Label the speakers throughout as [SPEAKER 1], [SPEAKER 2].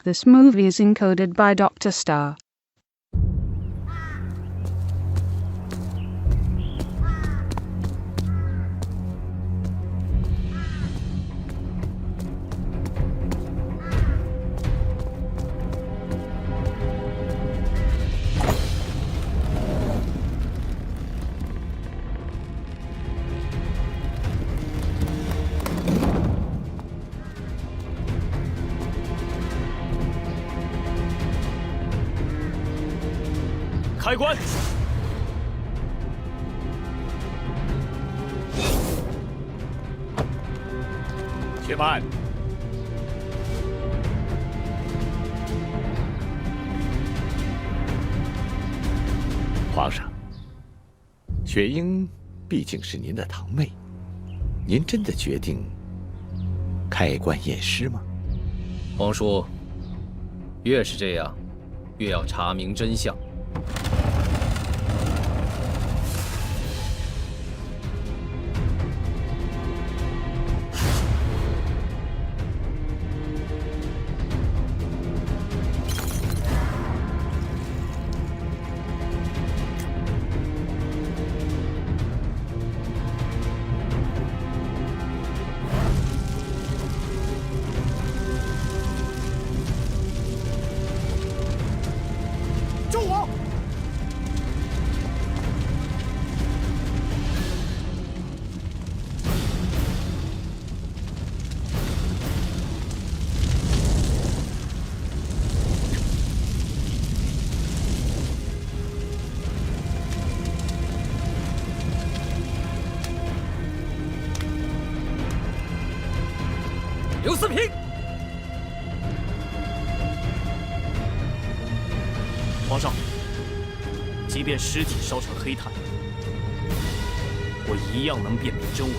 [SPEAKER 1] This movie is encoded by Dr. Star.
[SPEAKER 2] 开棺！且慢！
[SPEAKER 3] 皇上，雪英毕竟是您的堂妹，您真的决定开棺验尸吗？
[SPEAKER 4] 皇叔，越是这样，越要查明真相。
[SPEAKER 2] 救我！
[SPEAKER 4] 刘思平，
[SPEAKER 2] 皇上，即便尸体烧成黑炭，我一样能辨明真伪。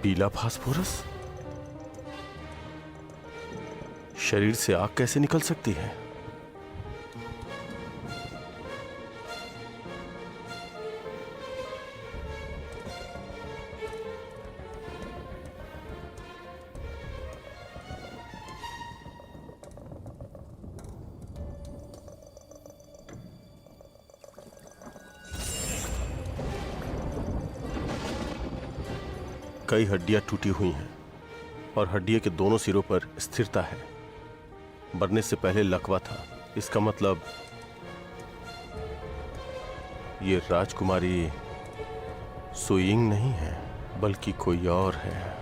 [SPEAKER 5] पीला phosphorus? शरीर से आग कैसे निकल सकती है? कई हड्डियां टूटी हुई हैं और हड्डियों के दोनों सिरों पर स्थिरता है। मरने से पहले लकवा था। इसका मतलब ये राजकुमारी सुइंग नहीं है, बल्कि कोई और है।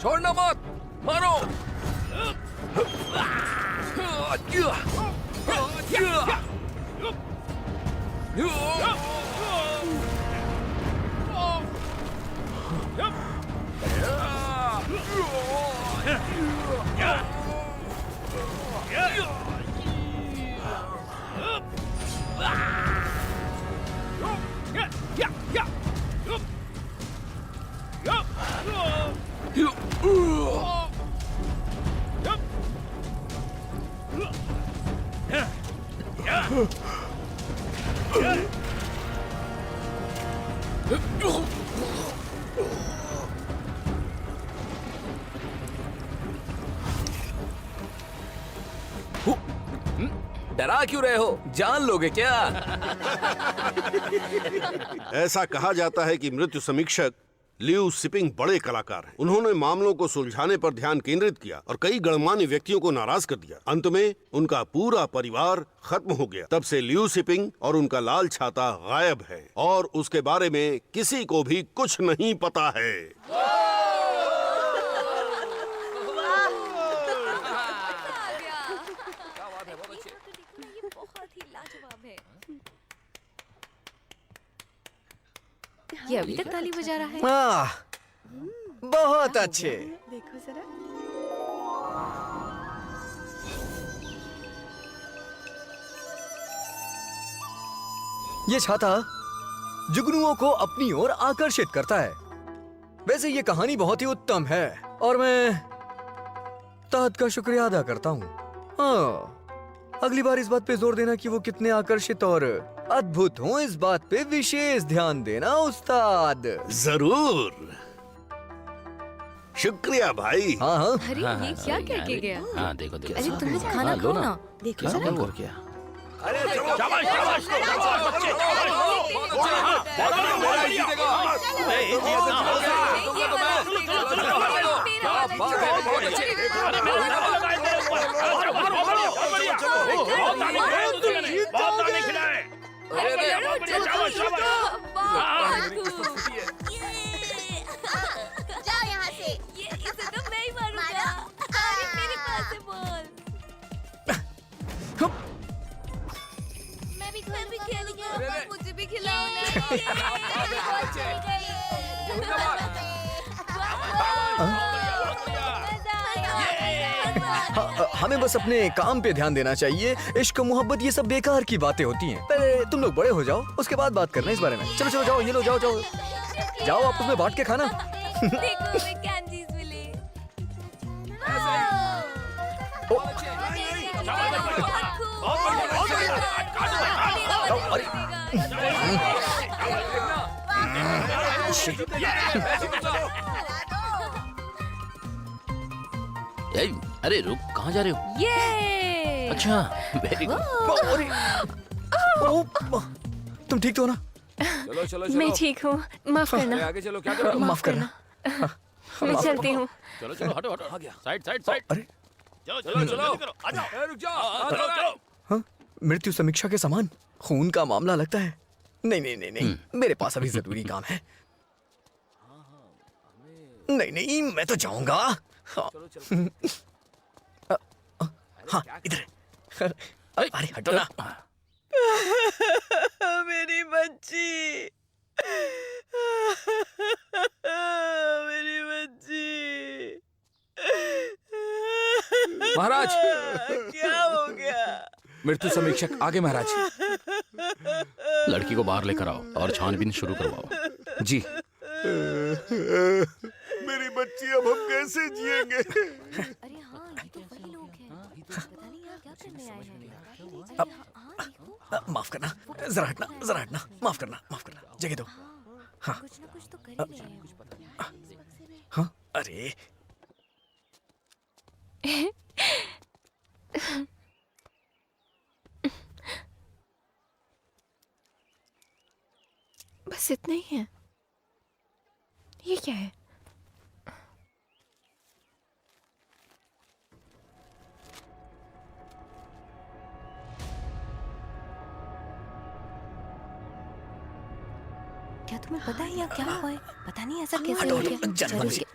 [SPEAKER 4] छोड़ना मत, मारो! डरा क्यों रहे हो? जान लोगे क्या?
[SPEAKER 6] ऐसा कहा जाता है कि मृत्यु समीक्षक लियू सिपिंग बड़े कलाकार हैं। उन्होंने मामलों को सुलझाने पर ध्यान केंद्रित किया और कई गणमान्य व्यक्तियों को नाराज कर दिया। अंत में उनका पूरा परिवार खत्म हो गया। तब से लियू सिपिंग और उनका लाल छाता गायब है और उसके बारे में किसी को भी कुछ नहीं पता है।
[SPEAKER 7] ये अभी तक ताली बजा रहा है।
[SPEAKER 8] बहुत अच्छे।
[SPEAKER 9] देखो जरा।
[SPEAKER 8] ये छाता जुगनुओं को अपनी ओर आकर्षित करता है। वैसे ये कहानी बहुत ही उत्तम है और मैं ताहत का शुक्रिया अदा करता हूँ। हाँ, अगली बार इस बात पे जोर देना कि वो कितने आकर्षित और अद्भुत हों, इस बात पे विशेष ध्यान देना उस्ताद।
[SPEAKER 6] जरूर। शुक्रिया भाई।
[SPEAKER 8] हाँ हाँ।
[SPEAKER 7] अरे ये क्या कह के गया?
[SPEAKER 3] हाँ देखो देखो।
[SPEAKER 7] अरे तुम लोग खाना खाओ ना।
[SPEAKER 9] देखो जरा।
[SPEAKER 3] और क्या?
[SPEAKER 10] जाओ यहाँ से।
[SPEAKER 7] ये इसे तो मैं ही मारूंगा। अरे मेरे पास है बॉल। मैं भी खेलूंगा। मुझे भी खिलाओ ना। बॉल चली गई।
[SPEAKER 8] हमें बस अपने काम पे ध्यान देना चाहिए। इश्क मोहब्बत ये सब बेकार की बातें होती हैं। पहले तुम लोग बड़े हो जाओ, उसके बाद बात करना इस बारे में। चलो चलो जाओ, ये लो, जाओ जाओ जाओ, आपस में बांट के खाना।
[SPEAKER 7] देखो मैं क्या चीज मिली।
[SPEAKER 3] अरे रुक, कहाँ जा रहे हो?
[SPEAKER 7] ये
[SPEAKER 3] अच्छा, वेरी गुड।
[SPEAKER 8] तुम ठीक तो हो ना?
[SPEAKER 9] चलो चलो
[SPEAKER 7] मैं ठीक हूँ, माफ करना।
[SPEAKER 9] आगे चलो, क्या कर रहे हो?
[SPEAKER 8] माफ करना।
[SPEAKER 7] मैं चलती हूँ।
[SPEAKER 3] चलो चलो, हटो हटो, साइड साइड साइड।
[SPEAKER 8] अरे
[SPEAKER 3] चलो चलो चलो, आ जाओ।
[SPEAKER 9] रुक जाओ। चलो।
[SPEAKER 8] हाँ, मृत्यु समीक्षा के समान खून का मामला लगता है। नहीं नहीं नहीं नहीं, मेरे पास अभी जरूरी काम है। नहीं नहीं, मैं तो जाऊंगा। हाँ, हाँ इधर। अरे हटो ना। मेरी बच्ची, मेरी बच्ची।
[SPEAKER 9] महाराज,
[SPEAKER 8] क्या हो गया?
[SPEAKER 9] मृत्यु समीक्षक आगे महाराज।
[SPEAKER 3] लड़की को बाहर लेकर आओ और छानबीन शुरू करवाओ।
[SPEAKER 9] जी।
[SPEAKER 6] मेरी बच्ची, अब हम कैसे जिएंगे?
[SPEAKER 7] अरे हाँ, ये तो वही लोग हैं। पता नहीं यहाँ क्या करने आए हैं। हाँ, देखो।
[SPEAKER 8] माफ करना, जरा हटना, जरा हटना। माफ करना, माफ करना, जगह दो। हाँ
[SPEAKER 7] कुछ ना कुछ तो कर ही रहे हैं।
[SPEAKER 8] हाँ, अरे
[SPEAKER 7] बस इतना ही है। ये क्या है? क्या तुम्हें पता है यहाँ क्या हुआ है? पता नहीं ऐसा कैसे हो गया।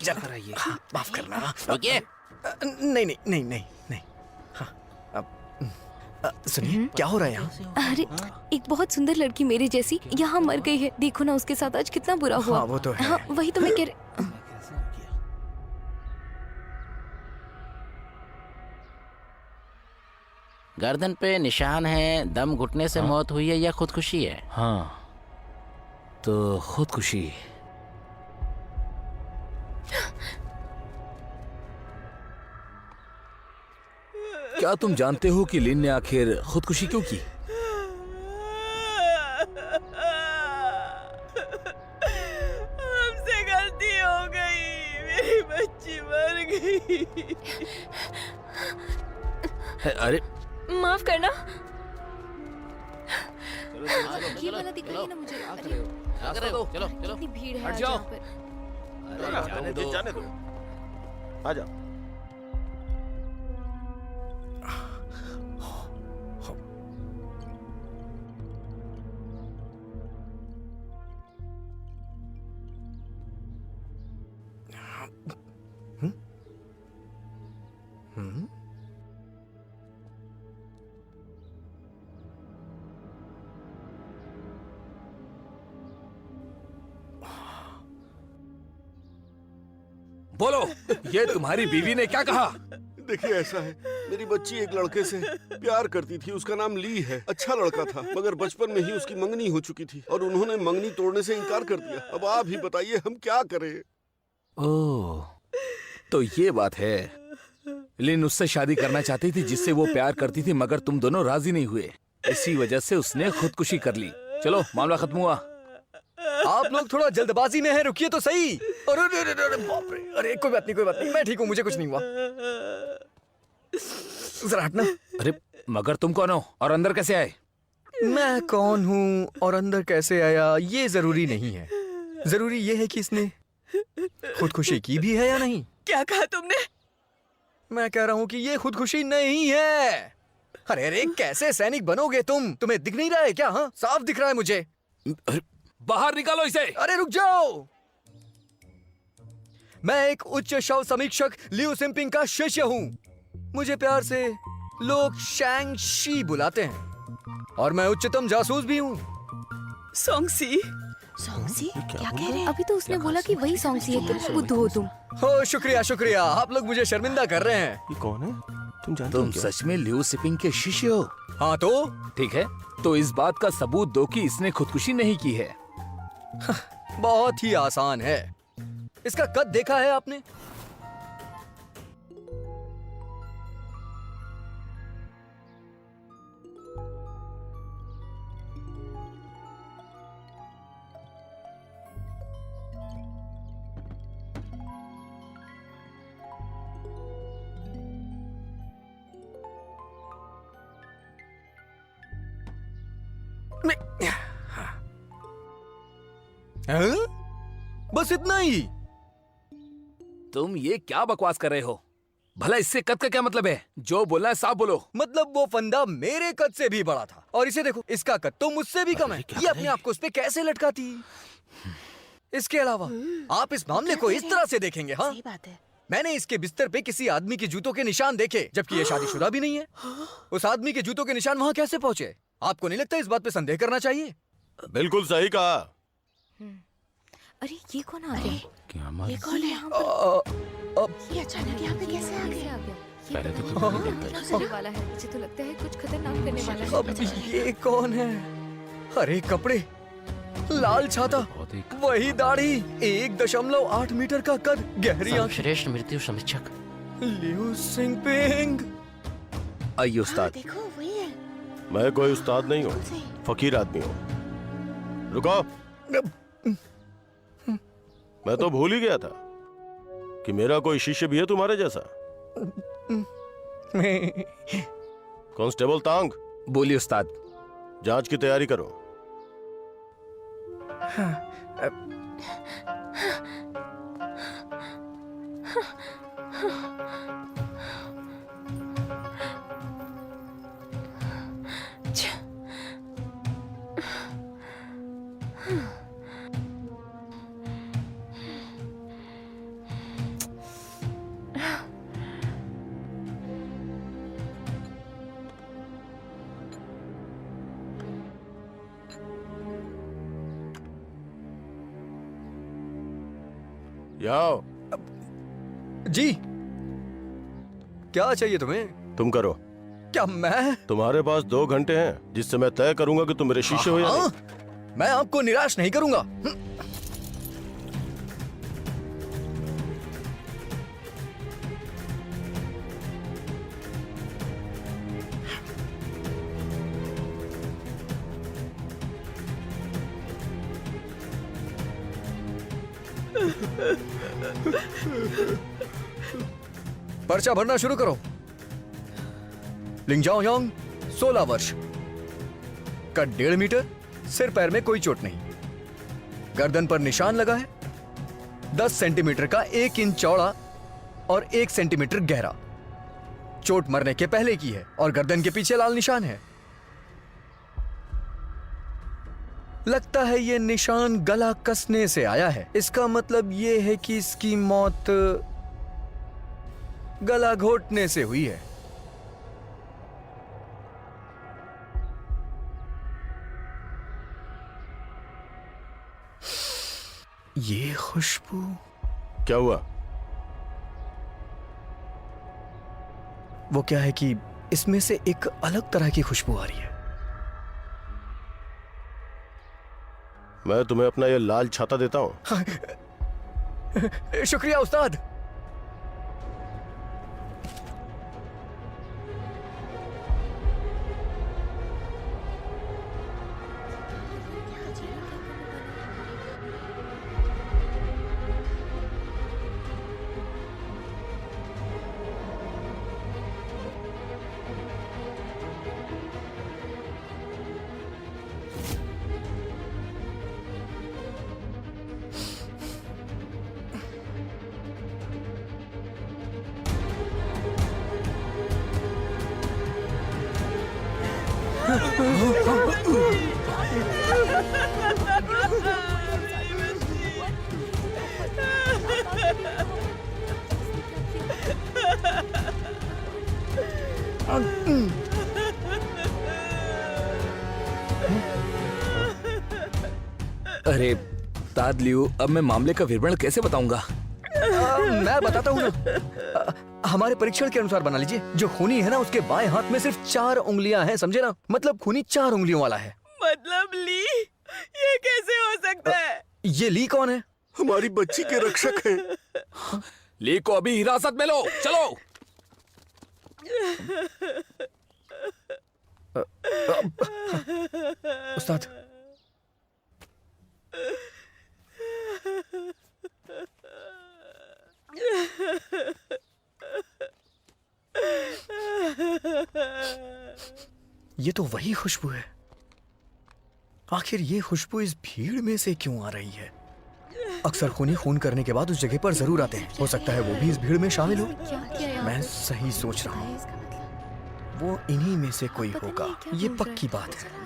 [SPEAKER 8] जरा माफ करना।
[SPEAKER 3] ओके।
[SPEAKER 8] नहीं नहीं नहीं नहीं नहीं। हाँ, अब सुनिए, क्या हो रहा है यहाँ?
[SPEAKER 7] अरे एक बहुत सुंदर लड़की मेरे जैसी यहाँ मर गई है। देखो ना उसके साथ आज कितना बुरा हुआ।
[SPEAKER 8] हाँ, वो तो है।
[SPEAKER 7] हाँ, वही तो मैं कह रही।
[SPEAKER 11] गर्दन पे निशान है। दम घुटने से मौत हुई है या खुदकुशी है?
[SPEAKER 2] हाँ, तो खुदकुशी। क्या तुम जानते हो कि लिन ने आखिर खुदकुशी क्यों की?
[SPEAKER 8] हमसे गलती हो गई, मेरी बच्ची मर गई।
[SPEAKER 2] अरे
[SPEAKER 7] माफ करना। ये वाला दिखाइए ना मुझे। अरे
[SPEAKER 3] चलो चलो चलो,
[SPEAKER 7] कितनी भीड़ है
[SPEAKER 9] हट
[SPEAKER 7] आज
[SPEAKER 9] जाओ।
[SPEAKER 7] यहाँ पर।
[SPEAKER 6] जाने दो, जाने दो। आ जाओ।
[SPEAKER 9] बोलो, ये तुम्हारी बीवी ने क्या कहा?
[SPEAKER 6] देखिए ऐसा है, मेरी बच्ची एक लड़के से प्यार करती थी। उसका नाम ली है। अच्छा लड़का था, मगर बचपन में ही उसकी मंगनी हो चुकी थी और उन्होंने मंगनी तोड़ने से इनकार कर दिया। अब आप ही बताइए हम क्या करें?
[SPEAKER 9] ओह, तो ये बात है। लिन उससे शादी करना चाहती थी जिससे वो प्यार करती थी, मगर तुम दोनों राजी नहीं हुए। इसी वजह से उसने खुदकुशी कर ली। चलो, मामला खत्म हुआ।
[SPEAKER 8] आप लोग थोड़ा जल्दबाजी में हैं, रुकिए तो सही। अरे अरे अरे बाप रे, अरे कोई बात नहीं, मैं ठीक हूँ, मुझे कुछ नहीं हुआ। जरा हटना।
[SPEAKER 9] अरे मगर तुम कौन हो और अंदर कैसे आए?
[SPEAKER 8] मैं कौन हूँ और अंदर कैसे आया ये जरूरी नहीं है। जरूरी ये है कि इसने खुदकुशी की भी है या नहीं।
[SPEAKER 10] क्या कहा तुमने?
[SPEAKER 8] मैं कह रहा हूँ कि ये खुदकुशी नहीं है। अरे अरे कैसे सैनिक बनोगे तुम? तुम्हें दिख नहीं रहा है क्या? हाँ, साफ दिख रहा है मुझे।
[SPEAKER 9] बाहर निकालो इसे।
[SPEAKER 8] अरे रुक जाओ, मैं एक उच्च शव समीक्षक लियू सिंपिंग का शिष्य हूँ। मुझे प्यार से लोग शैंग शी बुलाते हैं और मैं उच्चतम जासूस भी हूँ।
[SPEAKER 10] सोंगसी?
[SPEAKER 7] सोंगसी? क्या कह रहे हैं? अभी तो उसने बोला कि वही सोंगसी है। तुम बुद्ध हो तुम।
[SPEAKER 8] हो शुक्रिया शुक्रिया, आप लोग मुझे शर्मिंदा कर रहे हैं।
[SPEAKER 5] ये कौन है? तुम जानते
[SPEAKER 9] तुम
[SPEAKER 5] हो क्या?
[SPEAKER 9] सच में लियू सिपिंग के शिष्य हो?
[SPEAKER 8] हाँ तो
[SPEAKER 9] ठीक है, तो इस बात का सबूत दो कि इसने खुदकुशी नहीं की है।
[SPEAKER 8] बहुत ही आसान है। इसका कद देखा है आपने? हाँ? बस इतना ही?
[SPEAKER 9] तुम ये क्या बकवास कर रहे हो? भला इससे कद का क्या मतलब है? जो बोलना है साफ बोलो।
[SPEAKER 8] मतलब वो फंदा मेरे कद से भी बड़ा था और इसे देखो, इसका कद तो मुझसे भी कम है। ये अपने आप को उस पे कैसे लटकाती? इसके अलावा आप इस मामले को इस तरह से देखेंगे। हाँ,
[SPEAKER 7] सही बात है।
[SPEAKER 8] मैंने इसके बिस्तर पे किसी आदमी के जूतों के निशान देखे, जबकि ये शादीशुदा भी नहीं है। उस आदमी के जूतों के निशान वहाँ कैसे पहुँचे? आपको नहीं लगता इस बात पे संदेह करना चाहिए?
[SPEAKER 5] बिल्कुल सही कहा।
[SPEAKER 7] अरे ये कौन आ गया?
[SPEAKER 10] ये कौन है यहाँ पर?
[SPEAKER 7] ये अचानक यहाँ पे कैसे आ गया? पहले तो चलने वाला है। मुझे तो लगता है कुछ खतरनाक करने वाला है।
[SPEAKER 8] अब ये कौन है? हरे कपड़े, लाल छाता, वही दाढ़ी, 1.8 मीटर का कद, गहरी आंखें।
[SPEAKER 11] श्रेष्ठ मृत्यु समीक्षक
[SPEAKER 8] लियू सिंपिंग।
[SPEAKER 9] आइए उस्ताद।
[SPEAKER 7] देखो वही है।
[SPEAKER 5] मैं कोई उस्ताद नहीं हूँ, फकीर आदमी हूँ। रुको, मैं तो भूल ही गया था कि मेरा कोई शिष्य भी है तुम्हारे जैसा। कांस्टेबल तांग।
[SPEAKER 9] बोलिए उस्ताद।
[SPEAKER 5] जांच की तैयारी करो। आओ।
[SPEAKER 8] जी, क्या चाहिए तुम्हें?
[SPEAKER 5] तुम करो।
[SPEAKER 8] क्या मैं?
[SPEAKER 5] तुम्हारे पास 2 घंटे हैं जिससे मैं तय करूंगा कि तुम मेरे शिष्य हो या नहीं।
[SPEAKER 8] मैं आपको निराश नहीं करूंगा। पर्चा भरना शुरू करो। लिंग जाओ यांग, 16 वर्ष, कद 1.5 मीटर, सिर पैर में कोई चोट नहीं, गर्दन पर निशान लगा है, 10 सेंटीमीटर का 1 इंच चौड़ा और 1 सेंटीमीटर गहरा। चोट मरने के पहले की है और गर्दन के पीछे लाल निशान है। लगता है ये निशान गला कसने से आया है। इसका मतलब ये है कि इसकी मौत गला घोटने से हुई है। ये खुशबू।
[SPEAKER 5] क्या हुआ?
[SPEAKER 8] वो क्या है कि इसमें से एक अलग तरह की खुशबू आ रही है।
[SPEAKER 5] मैं तुम्हें अपना ये लाल छाता देता हूँ।
[SPEAKER 8] शुक्रिया उस्ताद।
[SPEAKER 9] अरे उस्ताद लियू, अब मैं मामले का विवरण कैसे बताऊंगा?
[SPEAKER 8] मैं बताता हूँ ना। हमारे परीक्षण के अनुसार बना लीजिए, जो खूनी है ना उसके बाएं हाथ में सिर्फ 4 उंगलियां हैं, समझे ना? मतलब खूनी 4 उंगलियों वाला है।
[SPEAKER 10] मतलब ली, ये कैसे हो सकता है?
[SPEAKER 8] ये ली कौन है?
[SPEAKER 6] हमारी बच्ची के रक्षक हैं।
[SPEAKER 9] ली को अभी हिरासत में लो, चलो।
[SPEAKER 8] उस्ताद, ये तो वही खुशबू है। आखिर ये खुशबू इस भीड़ में से क्यों आ रही है? अक्सर खूनी खून करने के बाद उस जगह पर जरूर आते हैं। हो सकता है वो भी इस भीड़ में शामिल हो। मैं सही सोच रहा हूँ, वो इन्हीं में से कोई होगा, ये पक्की बात है।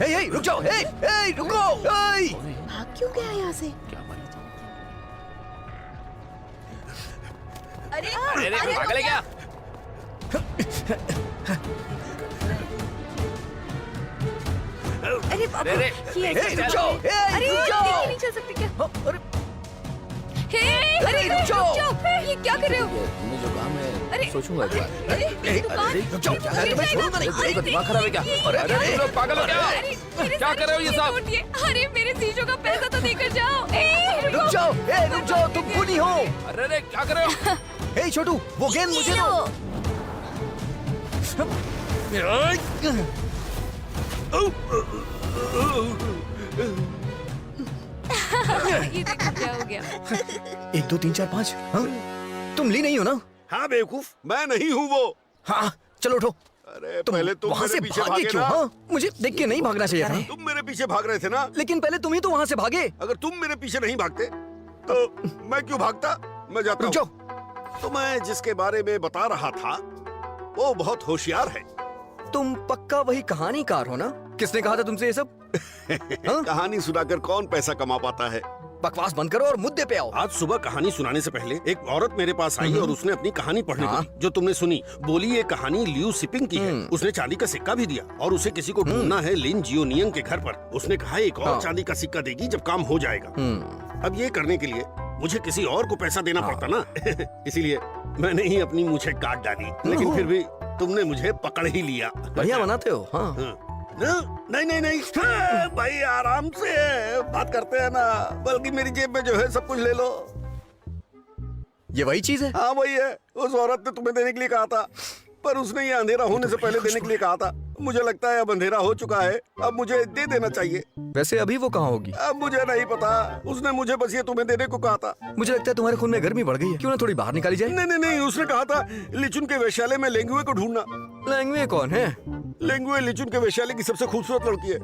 [SPEAKER 8] हे, रुक जाओ, हे, रुको,
[SPEAKER 7] भाग क्यों गया यहाँ से?
[SPEAKER 10] अरे
[SPEAKER 9] पागल है क्या?
[SPEAKER 7] अरे बाबा, ये
[SPEAKER 8] रुक जाओ,
[SPEAKER 7] अरे
[SPEAKER 8] रुक जाओ।
[SPEAKER 7] नहीं चल सकते क्या?
[SPEAKER 8] अरे
[SPEAKER 7] अरे रुक जाओ, ये क्या कर रहे हो?
[SPEAKER 11] तुमने जो काम है
[SPEAKER 7] अरे
[SPEAKER 11] सोचूंगा एक बार।
[SPEAKER 7] अरे
[SPEAKER 8] रुक जाओ, मैं छोड़ूंगा नहीं।
[SPEAKER 9] आपका दिमाग खराब है क्या? अरे तुम लोग पागल हो क्या? क्या कर रहे हो ये सब?
[SPEAKER 7] अरे मेरे शीशों का पैसा तो देकर जाओ।
[SPEAKER 8] रुक जाओ, तुम खूनी हो।
[SPEAKER 9] अरे क्या कर रहे हो?
[SPEAKER 8] हे छोटू, वो गेंद मुझे दो।
[SPEAKER 7] ये देखो क्या हो गया।
[SPEAKER 8] 1 2 3 4 5। हाँ? तुम ली नहीं हो ना?
[SPEAKER 6] हाँ बेवकूफ, मैं नहीं हूँ वो।
[SPEAKER 8] हाँ, चलो उठो।
[SPEAKER 6] अरे
[SPEAKER 8] तुम
[SPEAKER 6] पहले तुम
[SPEAKER 8] वहाँ
[SPEAKER 6] मेरे
[SPEAKER 8] से
[SPEAKER 6] पीछे
[SPEAKER 8] भागे
[SPEAKER 6] भागे
[SPEAKER 8] क्यों?
[SPEAKER 6] ना।
[SPEAKER 8] हाँ, मुझे देख के नहीं भागना चाहिए था।
[SPEAKER 6] तुम मेरे पीछे भाग रहे थे ना।
[SPEAKER 8] लेकिन पहले तुम ही तो वहाँ से भागे।
[SPEAKER 6] अगर तुम मेरे पीछे नहीं भागते तो मैं क्यों भागता? मैं जाता
[SPEAKER 8] रुक जाओ।
[SPEAKER 6] हूँ। तो मैं जिसके बारे में बता रहा था वो बहुत होशियार है।
[SPEAKER 8] तुम पक्का वही कहानीकार हो ना? किसने कहा था तुमसे ये सब? हाँ?
[SPEAKER 6] कहानी सुनाकर कौन पैसा कमा पाता है?
[SPEAKER 8] बकवास बंद करो और मुद्दे पे आओ।
[SPEAKER 6] आज सुबह कहानी सुनाने से पहले एक औरत मेरे पास आई और उसने अपनी कहानी पढ़ने को दी, जो तुमने सुनी। बोली ये कहानी लियू सिपिंग की है। उसने चांदी का सिक्का भी दिया और उसे किसी को ढूंढना है लिन जियोनियंग के घर पर। उसने कहा एक और चांदी का सिक्का देगी जब काम हो जाएगा। अब ये करने के लिए मुझे किसी और को पैसा देना पड़ता ना। इसीलिए मैंने ही अपनी मुझे काट डाली, लेकिन फिर भी तुमने मुझे पकड़ ही लिया।
[SPEAKER 8] बढ़िया बनाते हो। हाँ।
[SPEAKER 6] नहीं हाँ, भाई आराम से बात करते हैं ना। बल्कि मेरी जेब में जो है सब कुछ ले लो।
[SPEAKER 8] ये वही चीज है?
[SPEAKER 6] हाँ वही है। उस औरत ने तुम्हें देने के लिए कहा था, पर उसने ये अंधेरा होने से पहले देने के लिए कहा था। मुझे लगता है अब अंधेरा हो चुका है, अब मुझे दे देना चाहिए।
[SPEAKER 8] वैसे अभी वो कहाँ होगी?
[SPEAKER 6] अब मुझे नहीं पता। उसने मुझे बस ये तुम्हें देने को कहा था।
[SPEAKER 8] मुझे लगता है तुम्हारे खून में गर्मी बढ़ गई है। क्यों ना थोड़ी बाहर निकाली जाए?
[SPEAKER 6] नहीं, उसने कहा था लिचुन के वेश्यालय में लेंगुए को ढूंढना।
[SPEAKER 8] लेंगुए कौन है?
[SPEAKER 6] लेंगुए लिचुन के वेश्यालय की सबसे खूबसूरत लड़की है।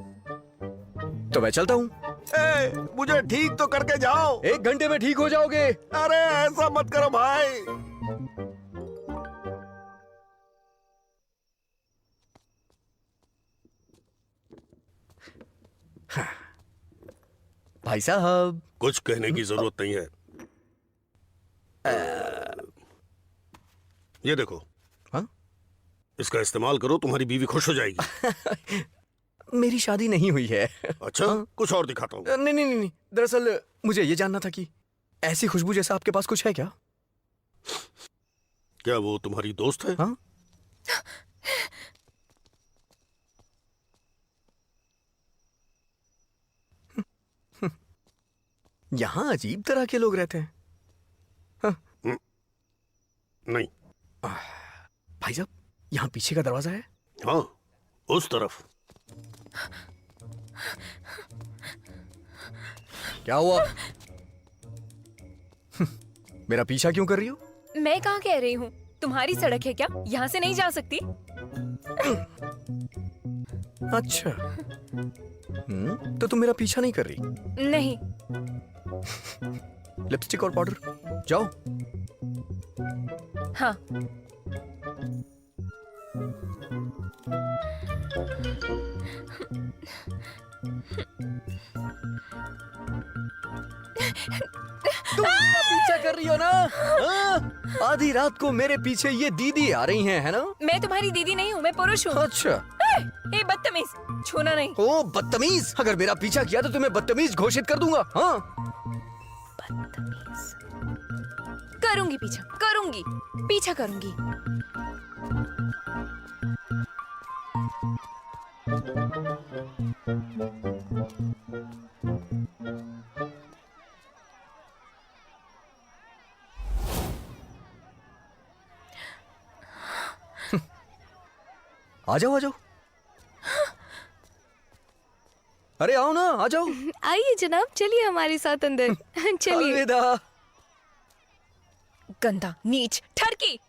[SPEAKER 8] तो मैं चलता हूँ।
[SPEAKER 6] मुझे ठीक तो करके जाओ।
[SPEAKER 8] 1 घंटे में ठीक हो जाओगे।
[SPEAKER 6] अरे ऐसा मत करो भाई।
[SPEAKER 8] भाई साहब,
[SPEAKER 6] कुछ कहने की जरूरत नहीं है। ये देखो।
[SPEAKER 8] हाँ?
[SPEAKER 6] इसका इस्तेमाल करो, तुम्हारी बीवी खुश हो जाएगी।
[SPEAKER 8] मेरी शादी नहीं हुई है।
[SPEAKER 6] अच्छा, कुछ और दिखाता हूँ।
[SPEAKER 8] नहीं। दरअसल मुझे ये जानना था कि ऐसी खुशबू जैसा आपके पास कुछ है क्या?
[SPEAKER 6] क्या वो तुम्हारी दोस्त है?
[SPEAKER 8] हाँ? यहाँ अजीब तरह के लोग रहते हैं। हाँ?
[SPEAKER 6] नहीं।
[SPEAKER 8] भाई साहब, यहाँ पीछे का दरवाजा है।
[SPEAKER 6] हाँ, उस तरफ।
[SPEAKER 8] क्या हुआ? मेरा पीछा क्यों कर रही हो?
[SPEAKER 7] मैं कहाँ कह रही हूँ, तुम्हारी सड़क है क्या? यहाँ से नहीं जा सकती?
[SPEAKER 8] अच्छा। तो तुम मेरा पीछा नहीं कर रही?
[SPEAKER 7] नहीं।
[SPEAKER 8] लिपस्टिक और पाउडर, जाओ।
[SPEAKER 7] हाँ।
[SPEAKER 8] तुम मेरा पीछा कर रही हो ना? हाँ? आधी रात को मेरे पीछे ये दीदी आ रही हैं, है ना?
[SPEAKER 7] मैं तुम्हारी दीदी नहीं हूँ, मैं पुरुष हूँ।
[SPEAKER 8] अच्छा।
[SPEAKER 7] ए बदतमीज, छूना नहीं।
[SPEAKER 8] ओ बदतमीज, अगर मेरा पीछा किया तो तुम्हें बदतमीज घोषित कर दूंगा। हाँ?
[SPEAKER 7] बदतमीज। करूंगी पीछा, करूंगी, पीछा करूंगी।
[SPEAKER 8] आ जाओ, आ जाओ। अरे आओ ना, आ जाओ।
[SPEAKER 7] आइए जनाब, चलिए हमारे साथ अंदर। चलिए।
[SPEAKER 8] अलविदा।
[SPEAKER 7] गंदा, नीच, ठरकी।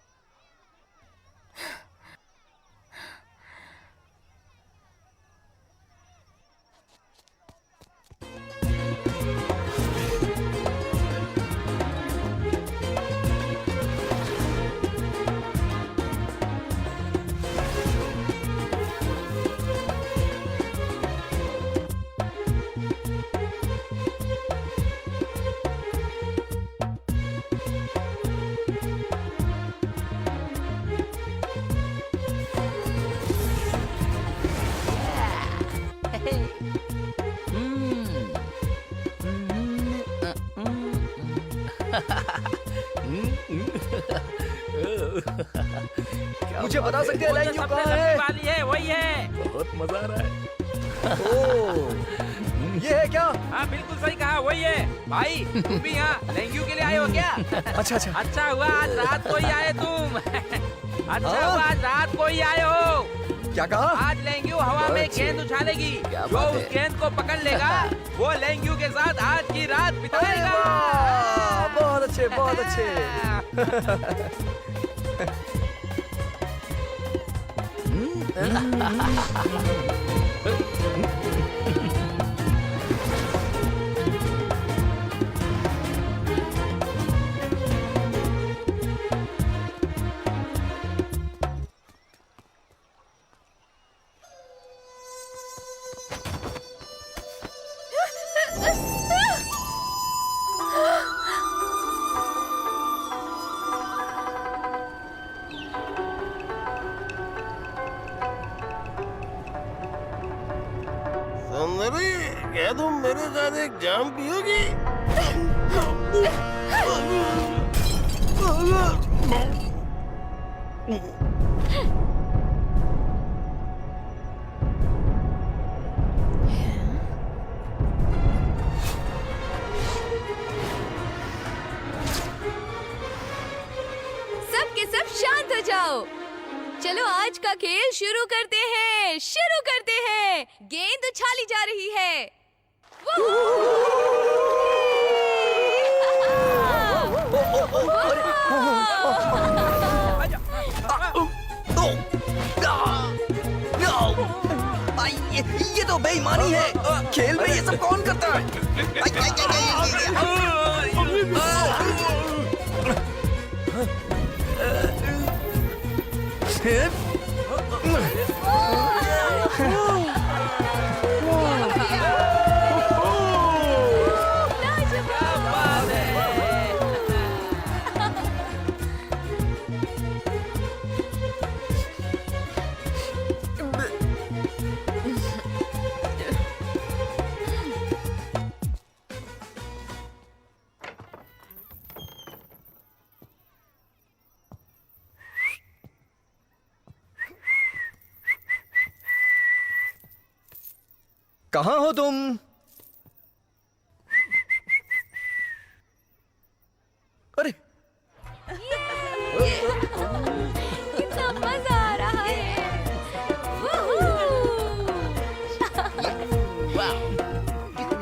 [SPEAKER 8] मुझे बता सकते हैं लैंग्यू कहाँ है?
[SPEAKER 9] वाली है, वही है। बहुत मजा आ रहा है।
[SPEAKER 8] ये है क्या?
[SPEAKER 9] हाँ बिल्कुल सही कहा, वही है। भाई तुम भी यहाँ लैंग्यू के लिए आए हो क्या?
[SPEAKER 8] अच्छा अच्छा।
[SPEAKER 9] अच्छा हुआ आज रात को ही आए तुम। अच्छा हुआ आज रात को ही आए हो।
[SPEAKER 8] क्या कहा?
[SPEAKER 9] आज लैंग्यू हवा में गेंद उछालेगी। जो उस गेंद को पकड़ लेगा वो लैंग्यू के साथ आज की रात बिताएगा।
[SPEAKER 8] बहुत अच्छे, बहुत अच्छे।
[SPEAKER 5] क्या तुम मेरे साथ एक जाम पियोगी?
[SPEAKER 7] सब के सब शांत हो जाओ। चलो आज का खेल शुरू करते हैं, शुरू करते हैं। गेंद उछाली जा रही है।
[SPEAKER 8] ये तो बेईमानी है। खेल में ये सब कौन करता है? कहाँ हो तुम? अरे
[SPEAKER 7] कितना मजा आ रहा है।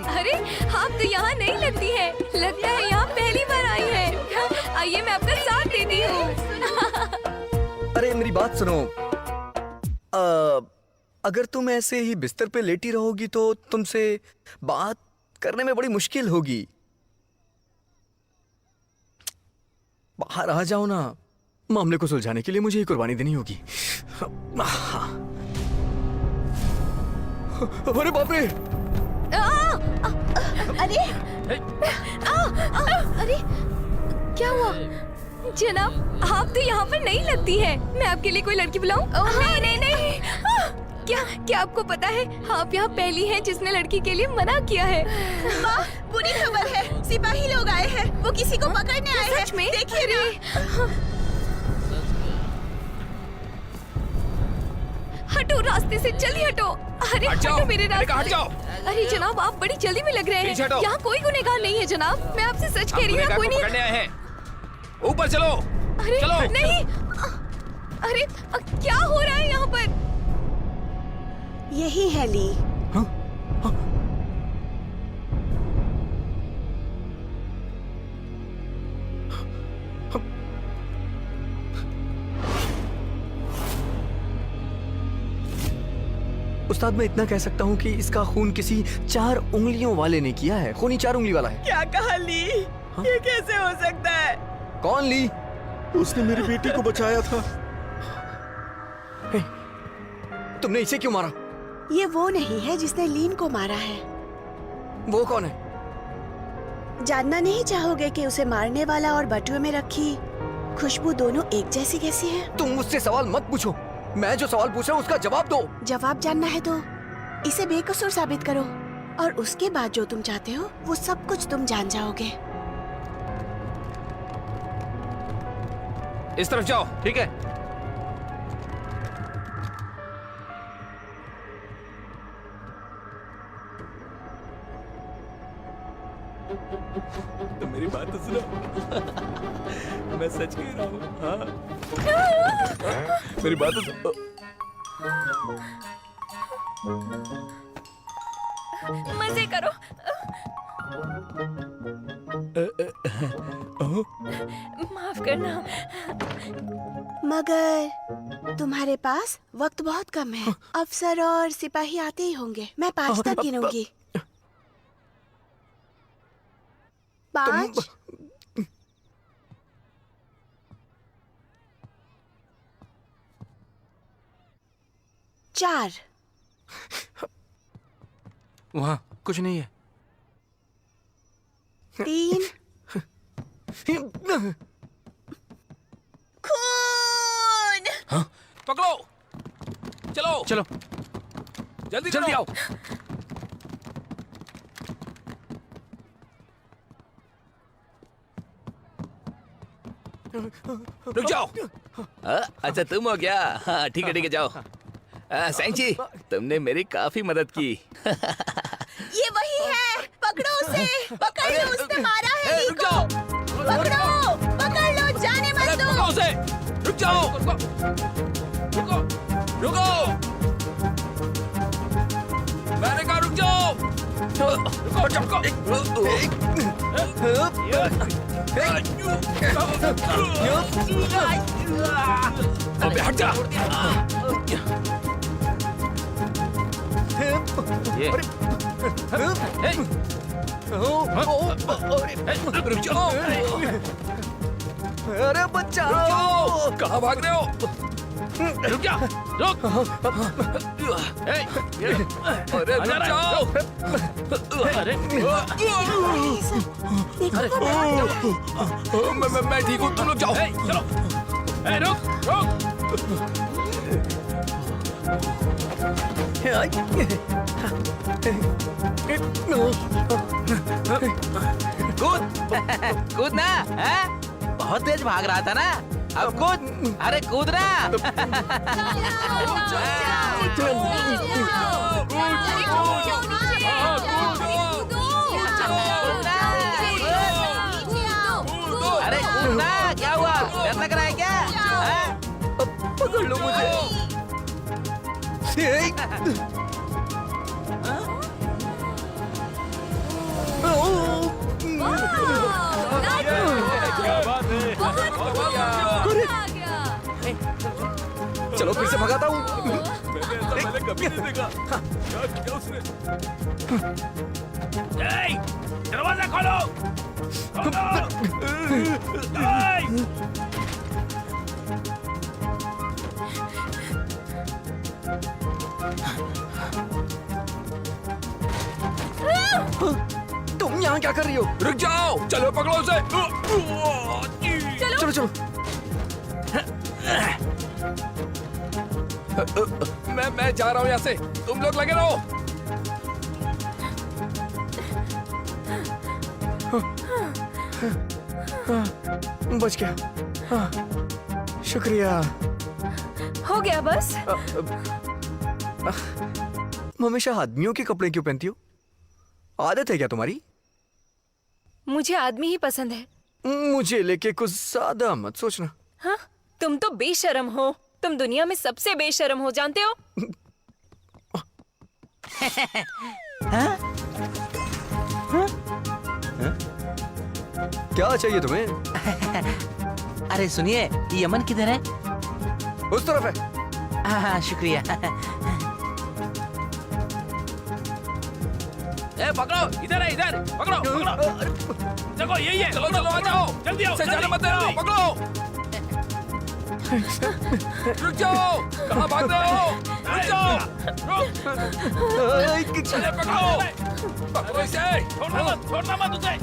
[SPEAKER 7] अरे आप तो यहाँ नहीं लगती है, लगता है यहाँ पहली बार आई है। आइए मैं आपका साथ देती हूँ।
[SPEAKER 8] अरे मेरी बात सुनो, अगर तुम ऐसे ही बिस्तर पे लेटी रहोगी तो तुमसे बात करने में बड़ी मुश्किल होगी। बाहर आ जाओ ना, मामले को सुलझाने के लिए मुझे ही कुर्बानी देनी होगी। अरे बाप रे!
[SPEAKER 7] अरे अरे क्या हुआ जनाब? आप तो यहाँ पर नहीं लगती है। मैं आपके लिए कोई लड़की बुलाऊं? नहीं नहीं नहीं। क्या आपको पता है आप यहाँ पहली हैं जिसने लड़की के लिए मना किया है।
[SPEAKER 10] माँ, बुरी खबर है, सिपाही लोग आए हैं, वो किसी को पकड़ने आए हैं।
[SPEAKER 7] सच में?
[SPEAKER 10] देखिए ना।
[SPEAKER 7] हटो रास्ते से, जल्दी हटो। अरे हटो मेरे रास्ते से। अरे जनाब आप बड़ी जल्दी में लग रहे हैं। यहाँ कोई गुनहगार नहीं है जनाब, मैं आपसे सच कह रही हूँ। कोई नहीं।
[SPEAKER 9] ऊपर चलो।
[SPEAKER 7] अरे
[SPEAKER 9] चलो।
[SPEAKER 7] नहीं। अरे क्या हो रहा है यहाँ पर?
[SPEAKER 10] यही है ली।
[SPEAKER 8] उस्ताद मैं इतना कह सकता हूँ कि इसका खून किसी 4 उंगलियों वाले ने किया है। खूनी 4 उंगली वाला है।
[SPEAKER 10] क्या कहा ली? ये कैसे हो सकता है?
[SPEAKER 8] कौन ली?
[SPEAKER 6] उसने मेरी बेटी को बचाया था।
[SPEAKER 8] तुमने इसे क्यों मारा?
[SPEAKER 10] ये वो नहीं है जिसने लीन को मारा है।
[SPEAKER 8] वो कौन है?
[SPEAKER 10] जानना नहीं चाहोगे कि उसे मारने वाला और बटुए में रखी खुशबू दोनों एक जैसी कैसी है?
[SPEAKER 8] तुम मुझसे सवाल मत पूछो, मैं जो सवाल पूछ रहा हूँ उसका जवाब दो।
[SPEAKER 10] जवाब जानना है तो इसे बेकसूर साबित करो, और उसके बाद जो तुम चाहते हो वो सब कुछ तुम जान जाओगे।
[SPEAKER 9] इस तरफ जाओ, ठीक है?
[SPEAKER 3] तो मेरी बात तो सुनो। मैं सच कह रहा हूँ। हाँ। मेरी बात तो सुनो।
[SPEAKER 7] मजे करो। माफ करना।
[SPEAKER 10] मगर तुम्हारे पास वक्त बहुत कम है। अफसर और सिपाही आते ही होंगे। मैं 5 तक गिनूंगी। 5 4
[SPEAKER 9] वहाँ कुछ नहीं है।
[SPEAKER 10] 3 खून।
[SPEAKER 9] हाँ? पकड़ो। चलो चलो, जल्दी जल्दी आओ। रुक जाओ।
[SPEAKER 3] अच्छा तुम हो क्या? हाँ ठीक है जाओ। सैंची, तुमने मेरी काफी मदद की।
[SPEAKER 10] ये वही है, पकड़ो उसे, पकड़ लो, उसने मारा है ली को। पकड़ो, पकड़ लो, जाने मत दो।
[SPEAKER 9] पकड़ो उसे। रुक जाओ। रुको, रुको। मैंने कहा रुक जाओ। रुको, रुको। अबे हट जा। ये रुक जाओ।
[SPEAKER 8] अरे बचाओ।
[SPEAKER 9] कहाँ भाग रहे हो? रुक जा, रुक। अरे रुक जाओ। अरे मैं ठीक हूँ, तुम लोग जाओ। चलो। रुक रुक।
[SPEAKER 11] कूद कूद ना, हैं? बहुत तेज भाग रहा था ना, अब कूद। अरे कूद ना।
[SPEAKER 8] चलो फिर से भगाता हूँ।
[SPEAKER 9] मैंने कभी नहीं देखा। क्या किया उसने?
[SPEAKER 2] दरवाजा खोलो।
[SPEAKER 8] तुम यहाँ क्या कर रही हो?
[SPEAKER 9] रुक जाओ, चलो पकड़ो उसे।
[SPEAKER 8] चलो चलो।
[SPEAKER 9] मैं जा रहा हूँ यहाँ से, तुम लोग लगे रहो।
[SPEAKER 8] बच गया। शुक्रिया।
[SPEAKER 7] हो गया बस।
[SPEAKER 8] हमेशा आदमियों के कपड़े क्यों पहनती हो? आदत है क्या तुम्हारी?
[SPEAKER 7] मुझे आदमी ही पसंद है।
[SPEAKER 8] मुझे लेके कुछ ज्यादा मत सोचना।
[SPEAKER 7] हाँ? तुम तो बेशर्म हो। तुम दुनिया में सबसे बेशर्म हो, जानते हो?
[SPEAKER 8] क्या चाहिए तुम्हें?
[SPEAKER 11] अरे सुनिए, यमन किधर है?
[SPEAKER 8] उस तरफ है।
[SPEAKER 11] हाँ शुक्रिया।
[SPEAKER 9] ए पकड़ो, इधर है, इधर पकड़ो पकड़ो। देखो यही है। चलो चलो आ जाओ, जल्दी आओ। जाने मत देना, पकड़ो। रुक जाओ, कहाँ भाग रहे हो? रुक जाओ, रुक। चले पकड़ो, पकड़ो इसे। छोड़ना मत उसे।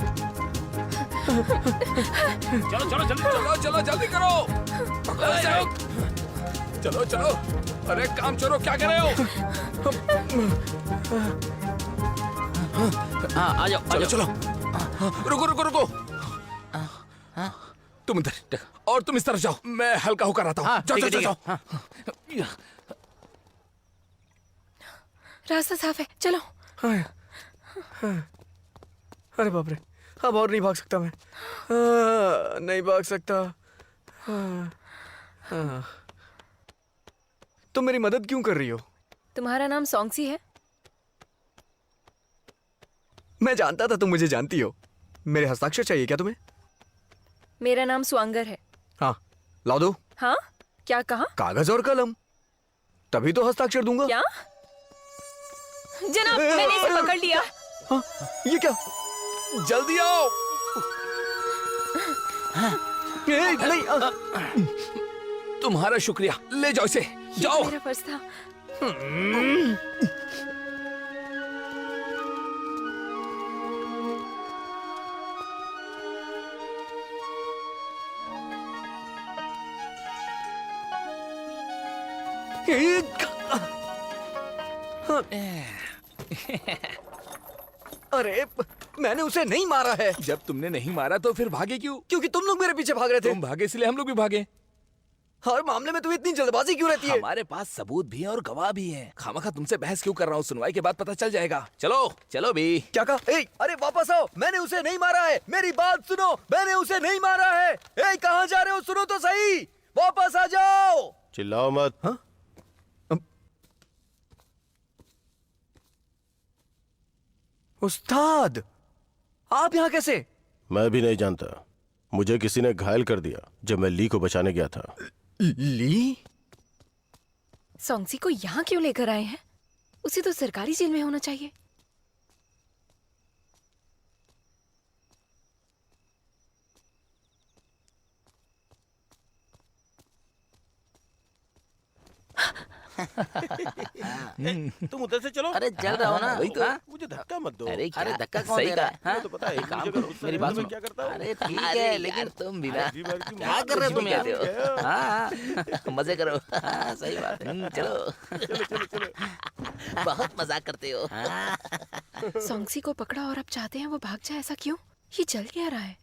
[SPEAKER 9] चलो चलो जल्दी, चलो चलो जल्दी करो। पकड़ो इसे। चलो चलो। अरे काम चोरो, क्या कर रहे हो?
[SPEAKER 11] हाँ आ जाओ।
[SPEAKER 9] चलो चलो। रुको रुको रुको। तुम इधर और तुम इस तरफ जाओ, मैं हल्का होकर आता हूँ।
[SPEAKER 11] हाँ,
[SPEAKER 9] जाओ
[SPEAKER 11] ठीक है,
[SPEAKER 9] जाओ
[SPEAKER 11] ठीक है।
[SPEAKER 9] जाओ।
[SPEAKER 7] रास्ता साफ है, चलो।
[SPEAKER 8] अरे बाप रे, अब और नहीं भाग सकता मैं। नहीं भाग सकता। तुम मेरी मदद क्यों कर रही हो?
[SPEAKER 7] तुम्हारा नाम सॉन्गसी है?
[SPEAKER 8] मैं जानता था तुम मुझे जानती हो। मेरे हस्ताक्षर चाहिए क्या तुम्हें?
[SPEAKER 7] मेरा नाम स्वांगर है।
[SPEAKER 8] हाँ, ला दो।
[SPEAKER 7] हाँ? क्या कहा?
[SPEAKER 8] कागज और कलम, तभी तो हस्ताक्षर दूंगा।
[SPEAKER 7] क्या? जनाब, मैंने इसे पकड़ लिया।
[SPEAKER 8] हाँ, ये क्या?
[SPEAKER 9] जल्दी आओ।
[SPEAKER 8] नहीं,
[SPEAKER 9] तुम्हारा शुक्रिया, ले जाओ इसे। जाओ।
[SPEAKER 7] मेरा पर्स था।
[SPEAKER 8] अरे मैंने उसे नहीं मारा है।
[SPEAKER 9] जब तुमने नहीं मारा तो फिर भागे क्यों?
[SPEAKER 8] क्योंकि तुम लोग मेरे पीछे भाग रहे थे।
[SPEAKER 9] तुम भागे इसलिए हम लोग भी भागे।
[SPEAKER 8] हर मामले में तुम्हें इतनी जल्दबाजी क्यों रहती है?
[SPEAKER 9] हमारे पास सबूत भी है और गवाह भी है। खामखा तुमसे बहस क्यों कर रहा हूँ? सुनवाई के बाद पता चल जाएगा। चलो चलो भी।
[SPEAKER 8] क्या कहा? अरे वापस आओ, मैंने उसे नहीं मारा है। मेरी बात सुनो, मैंने उसे नहीं मारा है। कहाँ जा रहे हो? सुनो तो सही, वापस आ जाओ।
[SPEAKER 5] चिल्लाओ मत।
[SPEAKER 8] हाँ? उस्ताद, आप यहाँ कैसे?
[SPEAKER 5] मैं भी नहीं जानता, मुझे किसी ने घायल कर दिया जब मैं ली को बचाने गया था।
[SPEAKER 8] ली?
[SPEAKER 7] सॉन्गसी को यहाँ क्यों लेकर आए हैं? उसे तो सरकारी जेल में होना चाहिए।
[SPEAKER 5] तुम उधर से चलो।
[SPEAKER 11] अरे चल रहा हो ना।
[SPEAKER 9] वही तो।
[SPEAKER 5] मुझे धक्का मत दो।
[SPEAKER 11] अरे धक्का कौन दे रहा है? हाँ?
[SPEAKER 5] तो पता है,
[SPEAKER 11] एक काम
[SPEAKER 5] मुझे
[SPEAKER 11] करो,
[SPEAKER 5] गुस्सा
[SPEAKER 11] मेरी
[SPEAKER 5] है,
[SPEAKER 11] बात
[SPEAKER 5] मैं
[SPEAKER 11] सुनो।
[SPEAKER 5] क्या करता हूँ?
[SPEAKER 11] अरे ठीक है, लेकिन तुम भी ना क्या कर रहे हो तुम यार? हाँ मजे करो। हाँ सही बात है। चलो बहुत मजाक करते हो।
[SPEAKER 7] सॉन्गसी को पकड़ा और अब चाहते हैं वो भाग जाए, ऐसा क्यों? ये जल क्या रहा है?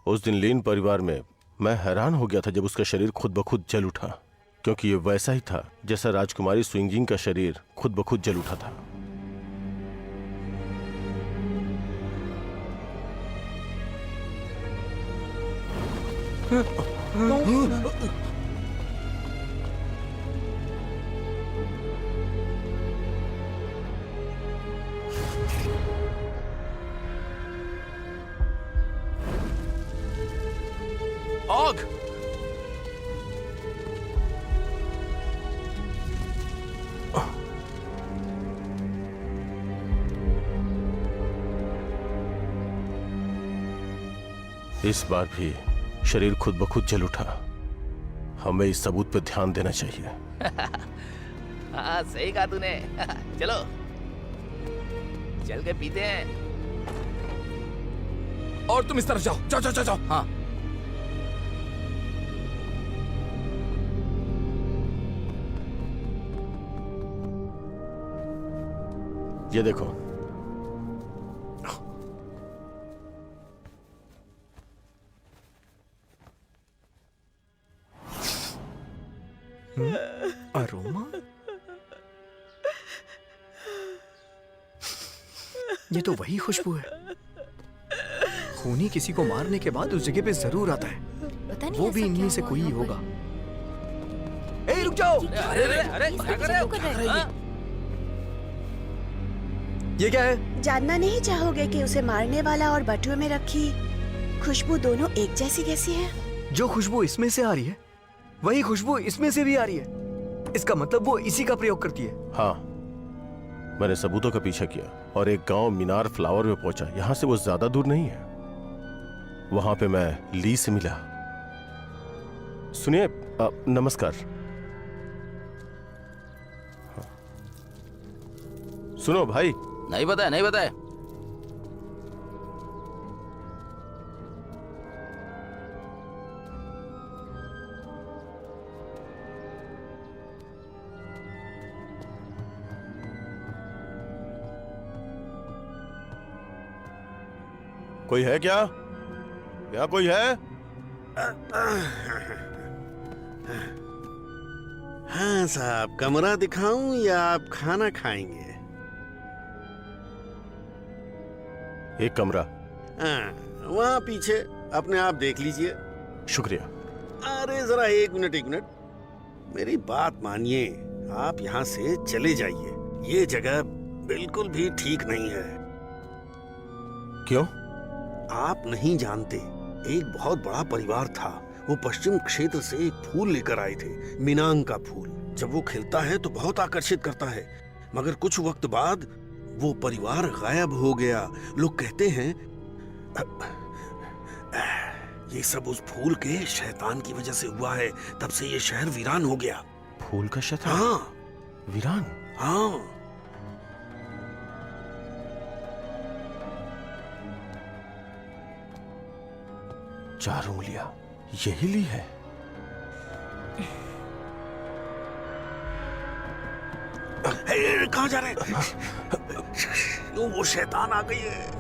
[SPEAKER 5] उस दिन लीन परिवार में मैं हैरान हो गया था जब उसका शरीर खुद ब खुद जल उठा, क्योंकि ये वैसा ही था जैसा राजकुमारी स्विंगिंग का शरीर खुद ब खुद जल उठा था। इस बार भी शरीर खुद ब खुद जल उठा। हमें इस सबूत पर ध्यान देना चाहिए।
[SPEAKER 9] हाँ सही कहा तूने। चलो चल के पीते हैं। और तुम इस तरफ जाओ, जाओ जाओ जाओ, जाओ। हाँ
[SPEAKER 5] ये देखो,
[SPEAKER 8] अरोमा? ये तो वही खुशबू है। खूनी किसी को मारने के बाद उस जगह पे जरूर आता है।
[SPEAKER 7] पता नहीं
[SPEAKER 8] वो
[SPEAKER 7] ऐसा
[SPEAKER 8] भी इनमें
[SPEAKER 7] क्या
[SPEAKER 8] से
[SPEAKER 7] हुआ
[SPEAKER 8] कोई
[SPEAKER 7] यहाँ
[SPEAKER 8] ही
[SPEAKER 7] पर।
[SPEAKER 8] होगा। ए रुक जाओ!
[SPEAKER 9] अरे अरे अरे क्या कर रहे हो?
[SPEAKER 8] ये क्या है?
[SPEAKER 10] जानना नहीं चाहोगे कि उसे मारने वाला और बटुए में रखी खुशबू दोनों एक जैसी कैसी है?
[SPEAKER 8] जो खुशबू इसमें से आ रही है वही खुशबू इसमें से भी आ रही है। इसका मतलब वो इसी का प्रयोग करती है।
[SPEAKER 5] हाँ, मैंने सबूतों का पीछा किया और एक गांव मीनार फ्लावर में पहुंचा। यहां से वो ज्यादा दूर नहीं है। वहां पे मैं ली से मिला। सुनिए, नमस्कार। हाँ। सुनो भाई।
[SPEAKER 9] नहीं बताया, नहीं बताया।
[SPEAKER 5] कोई है क्या? क्या कोई है?
[SPEAKER 6] हाँ साहब, कमरा दिखाऊं या आप खाना खाएंगे?
[SPEAKER 5] एक कमरा।
[SPEAKER 6] हाँ, वहाँ पीछे अपने आप देख लीजिए।
[SPEAKER 5] शुक्रिया।
[SPEAKER 6] अरे जरा एक मिनट, मेरी बात मानिए। आप यहाँ से चले जाइए। ये जगह बिल्कुल भी ठीक नहीं है।
[SPEAKER 5] क्यों?
[SPEAKER 6] आप नहीं जानते, एक बहुत बड़ा परिवार था। वो पश्चिम क्षेत्र से एक फूल लेकर आए थे, मिनांग का फूल। जब वो खिलता है तो बहुत आकर्षित करता है, मगर कुछ वक्त बाद वो परिवार गायब हो गया। लोग कहते हैं ये सब उस फूल के शैतान की वजह से हुआ है। तब से ये शहर वीरान हो गया।
[SPEAKER 5] फूल का शैतान?
[SPEAKER 6] हाँ,
[SPEAKER 5] वीरान?
[SPEAKER 6] हाँ।
[SPEAKER 5] 4 उंगलियां यही ली है।
[SPEAKER 6] कहाँ जा रहे हैं? वो शैतान आ गई है।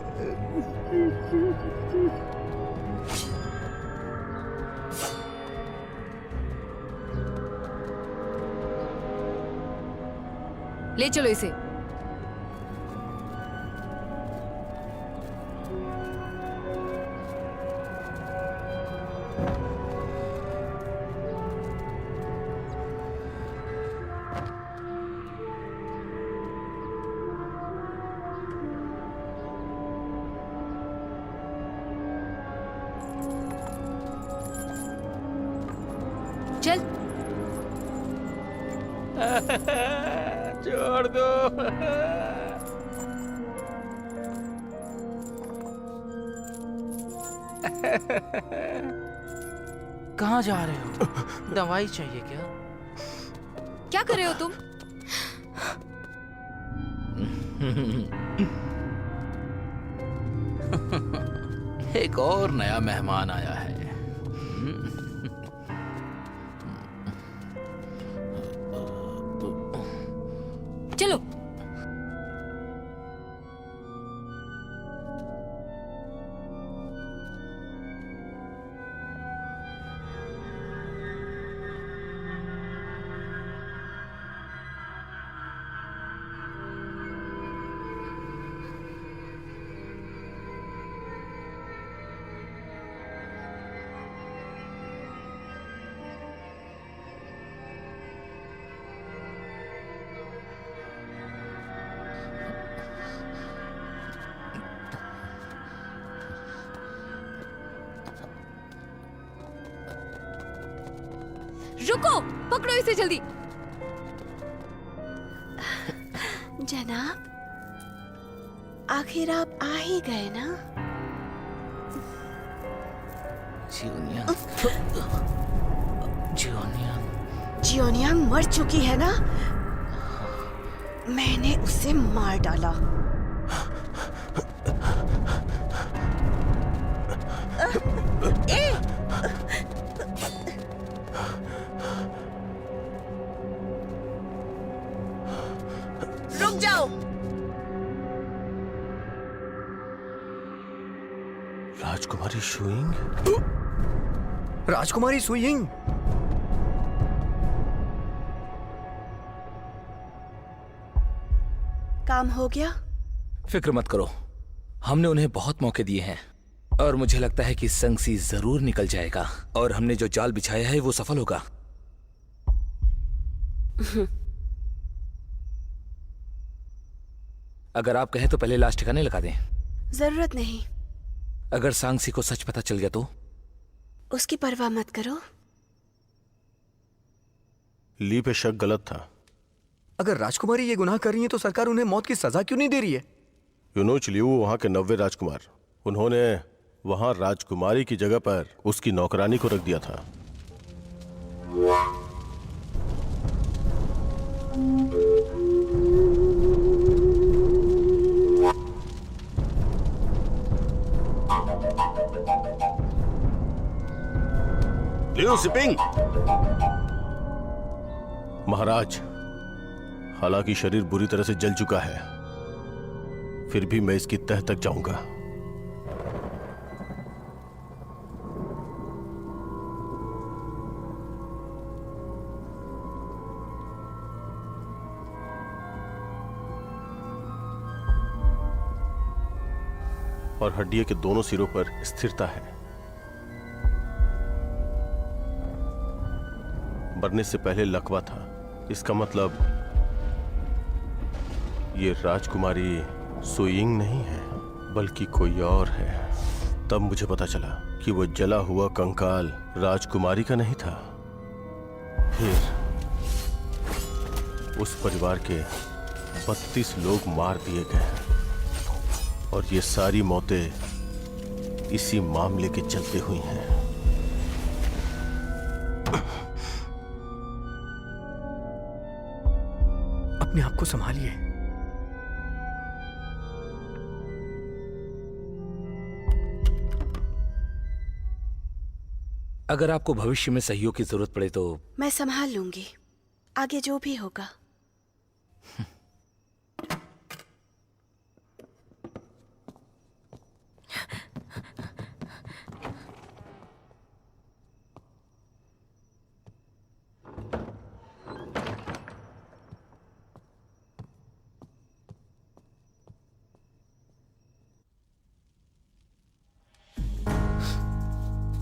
[SPEAKER 7] ले चलो इसे। चल।
[SPEAKER 9] छोड़ दो। कहाँ जा रहे हो? दवाई चाहिए क्या?
[SPEAKER 7] क्या कर रहे हो तुम?
[SPEAKER 9] एक और नया मेहमान आया है।
[SPEAKER 7] चलो। रुको, पकड़ो इसे जल्दी।
[SPEAKER 10] जनाब, आखिर आप आ ही गए ना? जियोनियांग मर चुकी है ना? मैंने उसे मार डाला। रुक जाओ।
[SPEAKER 5] राजकुमारी सुइंग?
[SPEAKER 8] राजकुमारी सुइंग?
[SPEAKER 10] काम हो गया?
[SPEAKER 9] फिक्र मत करो, हमने उन्हें बहुत मौके दिए हैं और मुझे लगता है कि संगसी जरूर निकल जाएगा और हमने जो जाल बिछाया है वो सफल होगा। अगर आप कहें तो पहले लाश ठिकाने लगा दें।
[SPEAKER 10] जरूरत नहीं।
[SPEAKER 9] अगर सांगसी को सच पता चल गया तो?
[SPEAKER 10] उसकी परवाह मत करो।
[SPEAKER 5] ली पे शक गलत था।
[SPEAKER 8] अगर राजकुमारी ये गुनाह कर रही है तो सरकार उन्हें मौत की सजा क्यों नहीं दे रही है?
[SPEAKER 5] यूनुच लियू वहां के 90 राजकुमार, उन्होंने वहां राजकुमारी की जगह पर उसकी नौकरानी को रख दिया था।
[SPEAKER 6] Liu sipping.
[SPEAKER 5] महाराज, हालांकि शरीर बुरी तरह से जल चुका है, फिर भी मैं इसकी तह तक जाऊंगा। और हड्डियों के दोनों सिरों पर स्थिरता है। मरने से पहले लकवा था, इसका मतलब ये राजकुमारी सुइंग नहीं है बल्कि कोई और है। तब मुझे पता चला कि वो जला हुआ कंकाल राजकुमारी का नहीं था। फिर उस परिवार के 32 लोग मार दिए गए और ये सारी मौतें इसी मामले के चलते हुई हैं।
[SPEAKER 8] अपने आप को संभालिए।
[SPEAKER 9] अगर आपको भविष्य में सहयोग की जरूरत पड़े तो?
[SPEAKER 10] मैं संभाल लूंगी, आगे जो भी होगा।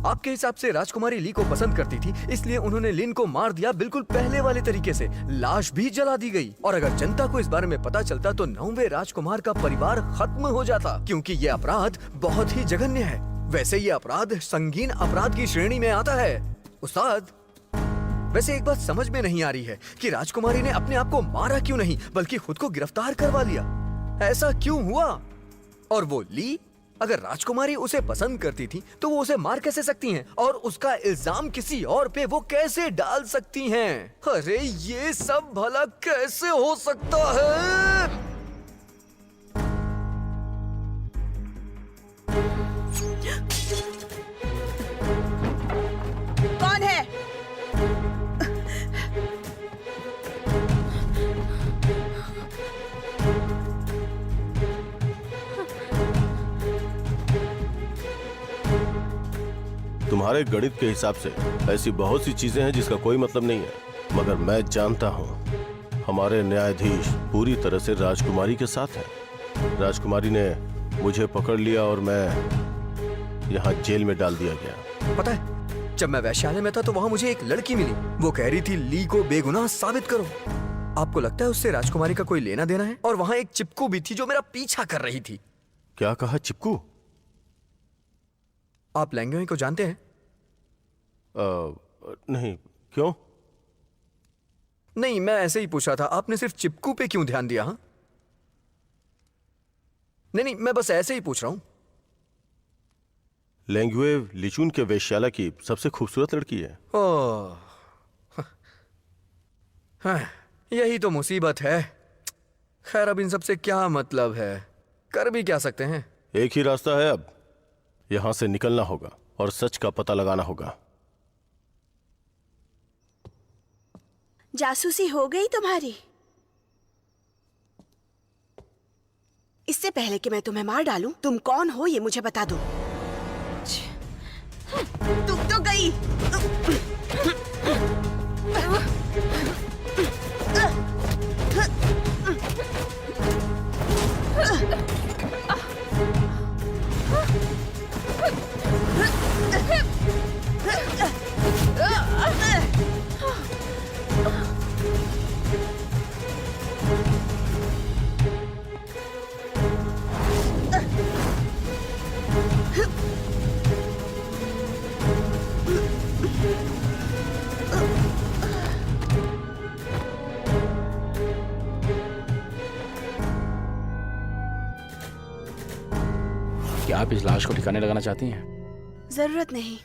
[SPEAKER 8] आपके हिसाब से राजकुमारी ली को पसंद करती थी, इसलिए उन्होंने लिन को मार दिया बिल्कुल पहले वाले तरीके से। लाश भी जला दी गई और अगर जनता को इस बारे में पता चलता तो 9वें राजकुमार का परिवार खत्म हो जाता, क्योंकि ये अपराध बहुत ही जघन्य है। वैसे ये अपराध संगीन अपराध की श्रेणी में आता है। उस्ताद, वैसे एक बात समझ में नहीं आ रही है कि राजकुमारी ने अपने आप को मारा क्यों नहीं बल्कि खुद को गिरफ्तार करवा लिया। ऐसा क्यों हुआ? और वो ली, अगर राजकुमारी उसे पसंद करती थी तो वो उसे मार कैसे सकती हैं? और उसका इल्जाम किसी और पे वो कैसे डाल सकती हैं? अरे ये सब भला कैसे हो सकता है?
[SPEAKER 10] कौन है?
[SPEAKER 5] तुम्हारे गणित के हिसाब से ऐसी बहुत सी चीजें हैं जिसका कोई मतलब नहीं है, मगर मैं जानता हूँ हमारे न्यायाधीश पूरी तरह से राजकुमारी के साथ हैं। राजकुमारी ने मुझे पकड़ लिया और मैं यहाँ जेल में डाल दिया गया।
[SPEAKER 8] पता है, जब मैं वैश्यालय में था तो वहाँ मुझे एक लड़की मिली। वो कह रही थी ली को बेगुनाह साबित करो। आपको लगता है उससे राजकुमारी का कोई लेना देना है? और वहाँ एक चिपकू भी थी जो मेरा पीछा कर रही थी।
[SPEAKER 5] क्या कहा? चिपकू?
[SPEAKER 8] आप लैंग्वेज को जानते हैं?
[SPEAKER 5] नहीं, क्यों?
[SPEAKER 8] नहीं, मैं ऐसे ही पूछा था। आपने सिर्फ चिपकू पे क्यों ध्यान दिया? हाँ, नहीं, मैं बस ऐसे ही पूछ रहा हूं।
[SPEAKER 5] लेंगुए लिचून के वेश्याला की सबसे खूबसूरत लड़की है।
[SPEAKER 8] ओह, हाँ, यही तो मुसीबत है। खैर अब इन सब से क्या मतलब है, कर भी क्या सकते हैं।
[SPEAKER 5] एक ही रास्ता है, अब यहां से निकलना होगा और सच का पता लगाना होगा।
[SPEAKER 10] जासूसी हो गई तुम्हारी? इससे पहले कि मैं तुम्हें मार डालूं, तुम कौन हो ये मुझे बता दो। तुम तो गई।
[SPEAKER 9] क्या आप इस लाश को ठिकाने लगाना चाहती हैं?
[SPEAKER 10] जरूरत नहीं।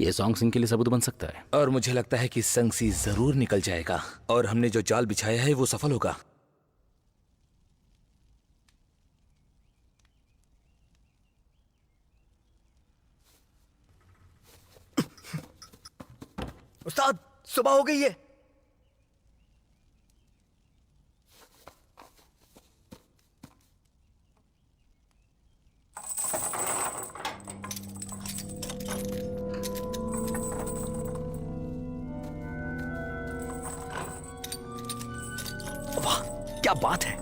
[SPEAKER 9] ये सॉन्ग सिंह के लिए सबूत बन सकता है।
[SPEAKER 12] और मुझे लगता है कि संगसी जरूर निकल जाएगा और हमने जो जाल बिछाया है वो सफल होगा।
[SPEAKER 8] उस्ताद, सुबह हो गई है। वाह, क्या बात है।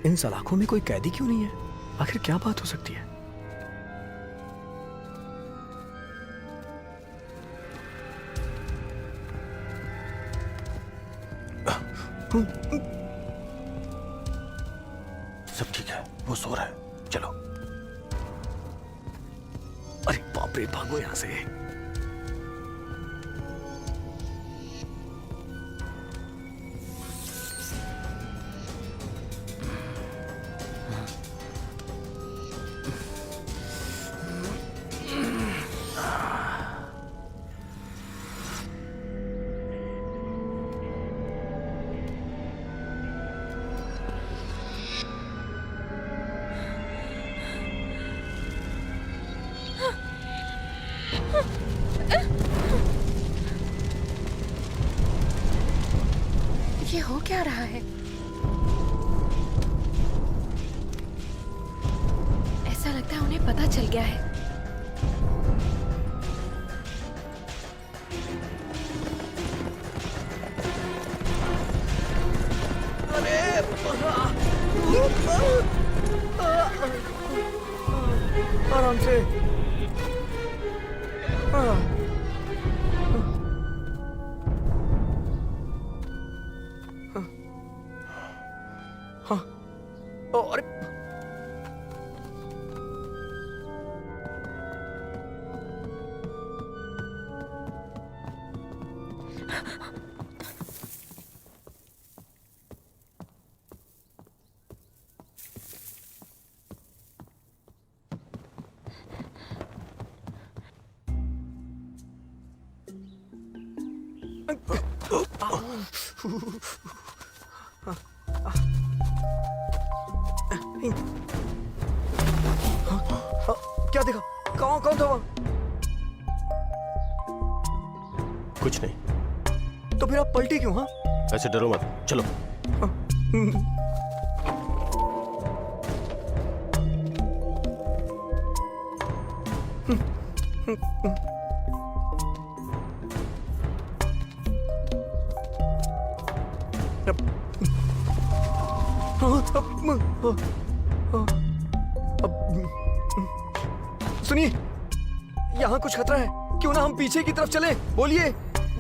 [SPEAKER 8] इन सलाखों में कोई कैदी क्यों नहीं है? आखिर क्या बात हो सकती है?
[SPEAKER 5] सब ठीक है, वो सो रहा है, चलो।
[SPEAKER 8] अरे बाप रे, भागो यहां से।
[SPEAKER 7] ये हो क्या रहा है? ऐसा लगता है उन्हें पता चल गया है।
[SPEAKER 8] आराम से। अरे क्या देखा? कौन था वहाँ?
[SPEAKER 5] कुछ नहीं।
[SPEAKER 8] तो फिर आप पलटी क्यों? हाँ,
[SPEAKER 5] ऐसे डरो मत, चलो।
[SPEAKER 8] सुनिए, यहाँ कुछ खतरा है। क्यों ना हम पीछे की तरफ चले? बोलिए,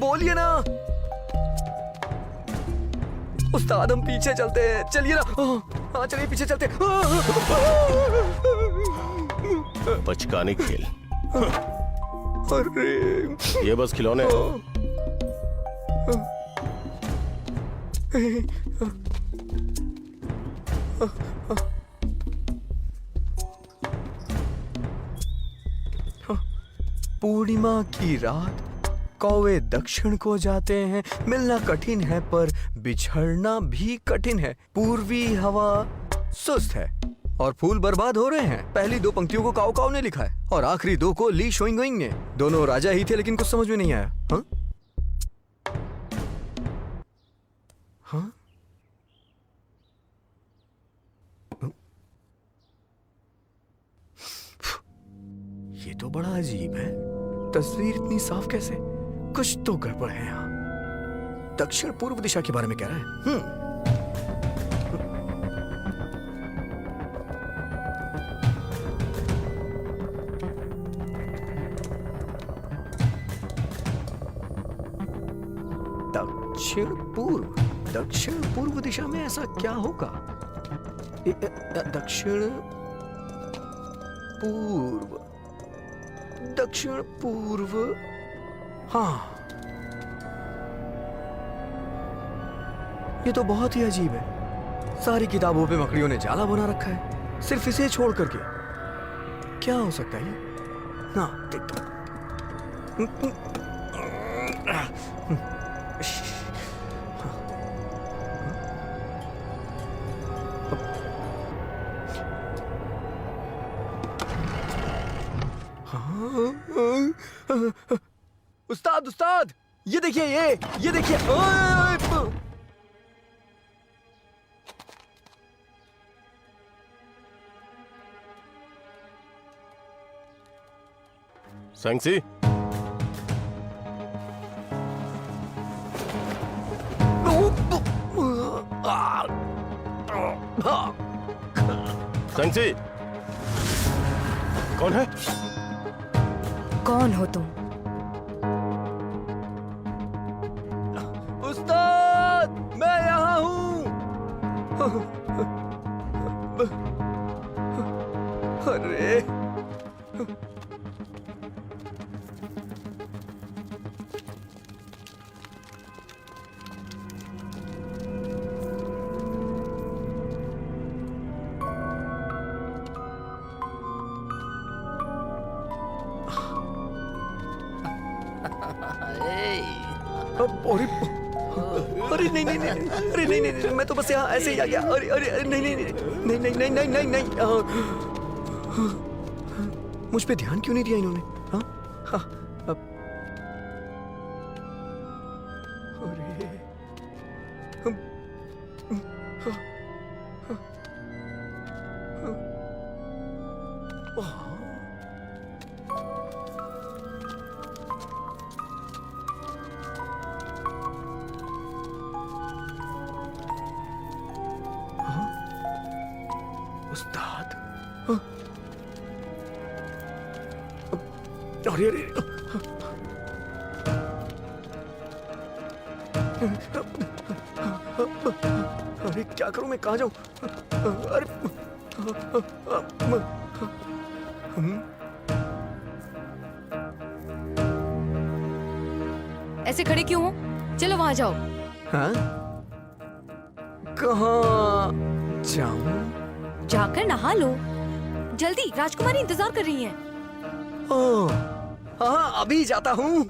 [SPEAKER 8] बोलिए ना। उस्ताद, हम पीछे चलते हैं, चलिए ना। हाँ चलिए, पीछे चलते हैं।
[SPEAKER 5] बचकाने खेल।
[SPEAKER 8] अरे
[SPEAKER 5] ये बस खिलौने हैं।
[SPEAKER 8] पूर्णिमा की रात कौवे दक्षिण को जाते हैं, मिलना कठिन है पर बिछड़ना भी कठिन है। पूर्वी हवा सुस्त है और फूल बर्बाद हो रहे हैं। पहली दो पंक्तियों को काओ काओ ने लिखा है और आखिरी दो को ली शोइंगोइंग ने। दोनों राजा ही थे लेकिन कुछ समझ में नहीं आया। हाँ? हाँ? ये तो बड़ा अजीब है। तस्वीर इतनी साफ कैसे? कुछ तो गड़बड़ है यहाँ। दक्षिण पूर्व दिशा के बारे में कह रहा है। दक्षिण पूर्व दिशा में ऐसा क्या होगा? दक्षिण पूर्व। हाँ, ये तो बहुत ही अजीब है। सारी किताबों पे मकड़ियों ने जाला बना रखा है, सिर्फ इसे छोड़ करके। क्या हो सकता है ये? ना देखता। उस्ताद उस्ताद, ये देखिए, ये देखिए।
[SPEAKER 5] सांगसी, सांगसी, कौन है?
[SPEAKER 7] कौन हो तुम?
[SPEAKER 8] उस्ताद, मैं यहाँ हूँ। अरे अरे नहीं नहीं नहीं, अरे नहीं नहीं, मैं तो बस यहाँ ऐसे ही आ गया। अरे अरे नहीं नहीं नहीं नहीं नहीं नहीं नहीं नहीं, मुझ पे ध्यान क्यों नहीं दिया इन्होंने? हाँ हाँ, अरे उस्ताद, अरे अरे अरे क्या करूं मैं? कहाँ जाऊं? अरे
[SPEAKER 7] ऐसे खड़े क्यों हो? चलो वहां जाओ।
[SPEAKER 8] हाँ? कहाँ जाऊं?
[SPEAKER 7] जाकर नहा लो जल्दी, राजकुमारी इंतजार कर रही हैं।
[SPEAKER 8] ओह, हाँ अभी जाता हूँ।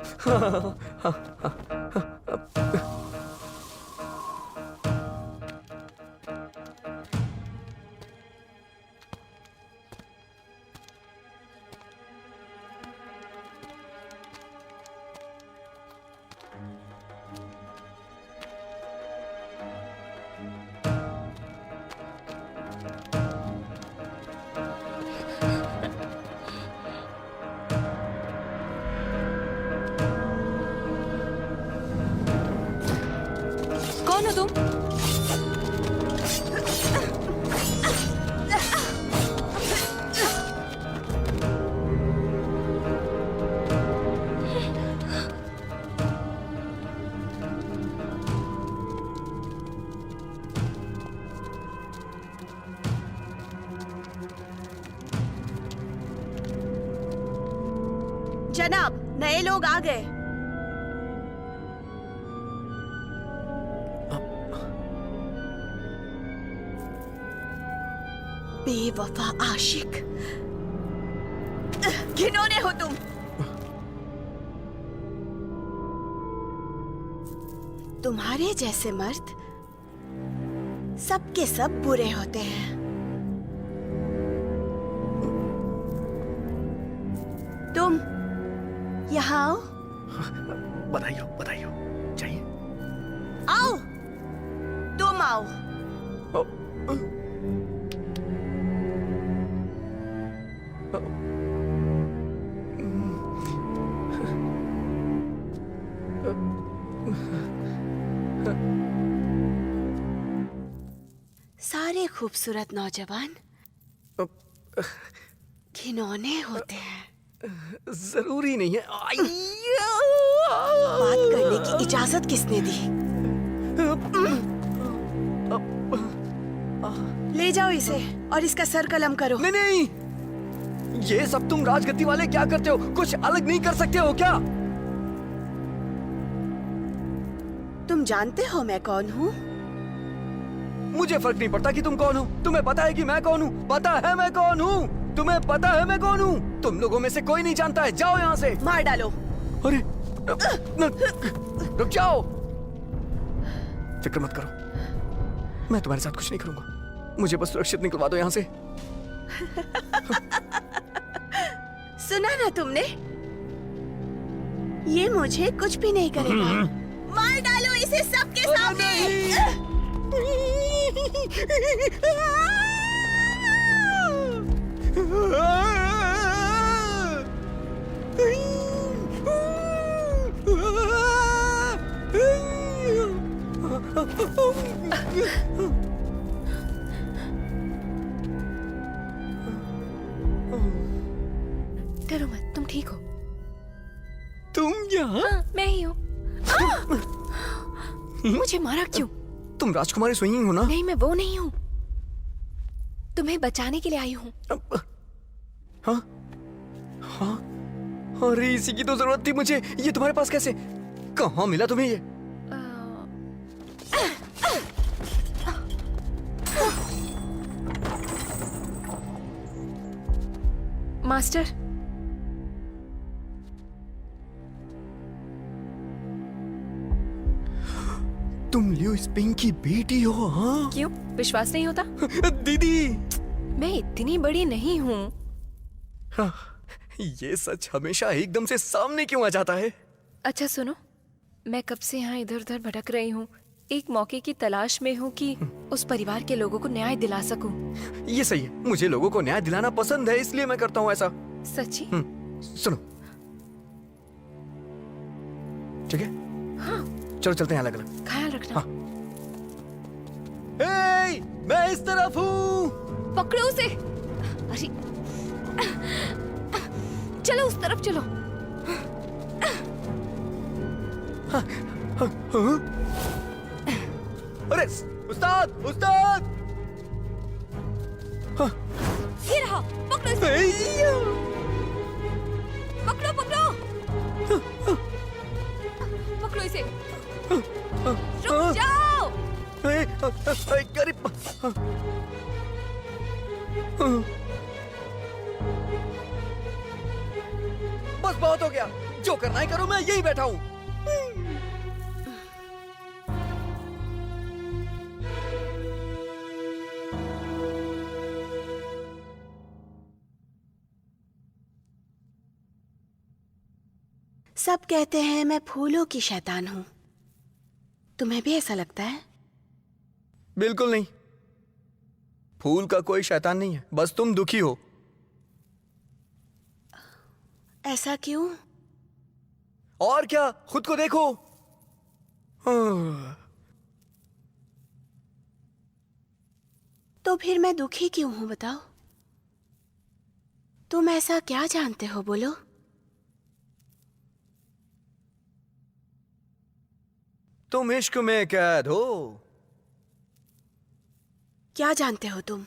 [SPEAKER 7] कौन हो तुम?
[SPEAKER 10] जनाब, नए लोग आ गए। बेवफा आशिक, घिनौने हो तुम। तुम्हारे जैसे मर्द सबके सब बुरे होते हैं। तुम यहाँ आओ।
[SPEAKER 8] बधाई हो चाहिए।
[SPEAKER 10] आओ, तुम आओ। सारे खूबसूरत नौजवान घिनौने होते हैं।
[SPEAKER 8] जरूरी नहीं है।
[SPEAKER 10] बात करने की इजाजत किसने दी? ले जाओ इसे और इसका सर कलम करो।
[SPEAKER 8] नहीं, ये सब तुम राजगद्दी वाले क्या करते हो? कुछ अलग नहीं कर सकते हो क्या?
[SPEAKER 10] तुम जानते हो मैं कौन हूँ?
[SPEAKER 8] मुझे फर्क नहीं पड़ता कि तुम कौन हो। तुम्हें पता है कि मैं कौन हूँ? पता है मैं कौन हूँ? तुम्हें पता है मैं कौन हूँ? तुम लोगों में से कोई नहीं जानता है। जाओ यहाँ से।
[SPEAKER 10] मार डालो।
[SPEAKER 8] अरे रुक जाओ। फिक्र मत करो, मैं तुम्हारे साथ कुछ नहीं करूंगा। मुझे बस सुरक्षित निकलवा दो यहाँ से।
[SPEAKER 10] सुना ना तुमने? ये मुझे कुछ भी नहीं करेगा। मार डालो इसे सबके सामने।
[SPEAKER 7] डरो मत, तुम ठीक हो।
[SPEAKER 8] तुम यहाँ?
[SPEAKER 7] हाँ, मैं ही हूँ। मुझे मारा क्यों?
[SPEAKER 8] तुम राजकुमारी स्विंगिंग हो ना?
[SPEAKER 7] नहीं, मैं वो नहीं हूँ। तुम्हें बचाने के लिए आई हूँ।
[SPEAKER 8] हाँ? हाँ? अरे इसी की तो जरूरत थी मुझे। ये तुम्हारे पास कैसे? कहाँ मिला तुम्हें ये?
[SPEAKER 7] मास्टर,
[SPEAKER 8] तुम लियो स्पिंग की बेटी हो? हाँ?
[SPEAKER 7] क्यों विश्वास नहीं होता?
[SPEAKER 8] दीदी,
[SPEAKER 7] मैं इतनी बड़ी नहीं हूँ।
[SPEAKER 8] हाँ, ये सच हमेशा एकदम से सामने क्यों आ जाता है?
[SPEAKER 7] अच्छा सुनो, मैं कब से यहाँ इधर उधर भटक रही हूँ। एक मौके की तलाश में हूँ कि उस परिवार के लोगों को न्याय दिला सकूं।
[SPEAKER 8] ये सही है। मुझे लोगों को न्याय दिलाना पसंद है, इसलिए मैं करता हूँ ऐसा।
[SPEAKER 7] सच्ची?
[SPEAKER 8] सुनो, ठीक है?
[SPEAKER 7] हाँ।
[SPEAKER 8] चलो चलते हैं अलग अलग।
[SPEAKER 7] ख्याल रखना।
[SPEAKER 8] हाँ। हे, मैं इस तरफ हूँ।
[SPEAKER 7] पकड़ो उसे। अरे चलो उस तरफ चलो।
[SPEAKER 8] हाँ, हाँ, हाँ। अरे उस्ताद, उस्ताद! हाँ।
[SPEAKER 7] ये रहा, पकड़ो इसे। पकड़ो पकड़ो। पकड़ो इसे। रुक जाओ।
[SPEAKER 8] गरीब। बस बहुत हो गया। जो करना है करो, मैं यही बैठा हूँ।
[SPEAKER 10] सब कहते हैं मैं फूलों की शैतान हूँ। तुम्हें भी ऐसा लगता है?
[SPEAKER 8] बिल्कुल नहीं। फूल का कोई शैतान नहीं है, बस तुम दुखी हो।
[SPEAKER 10] ऐसा क्यों?
[SPEAKER 8] और क्या, खुद को देखो।
[SPEAKER 10] तो फिर मैं दुखी क्यों हूं बताओ? तुम ऐसा क्या जानते हो, बोलो?
[SPEAKER 8] तुम इश्क में कैद हो।
[SPEAKER 10] क्या जानते हो तुम?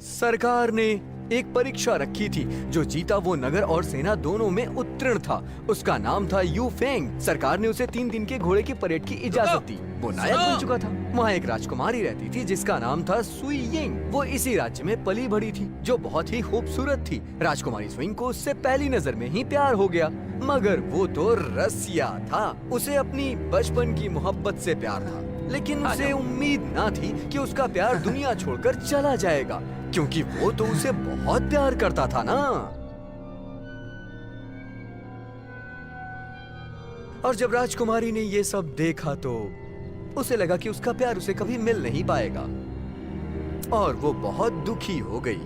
[SPEAKER 8] सरकार ने एक परीक्षा रखी थी। जो जीता वो नगर और सेना दोनों में उत्तीर्ण था। उसका नाम था यू फेंग। सरकार ने उसे 3 दिन के घोड़े की परेड की इजाजत दी। वो नायक बन चुका था। वहाँ एक राजकुमारी रहती थी जिसका नाम था सुई यिंग। वो इसी राज्य में पली बड़ी थी, जो बहुत ही खूबसूरत थी। राजकुमारी सुई को उससे पहली नजर में ही प्यार हो गया, मगर वो तो रसिया था। उसे अपनी बचपन की मोहब्बत से प्यार था, लेकिन उसे उम्मीद ना थी कि उसका प्यार दुनिया छोड़कर चला जाएगा, क्योंकि वो तो उसे बहुत प्यार करता था ना। और जब राजकुमारी ने ये सब देखा तो उसे लगा कि उसका प्यार उसे कभी मिल नहीं पाएगा, और वो बहुत दुखी हो गई।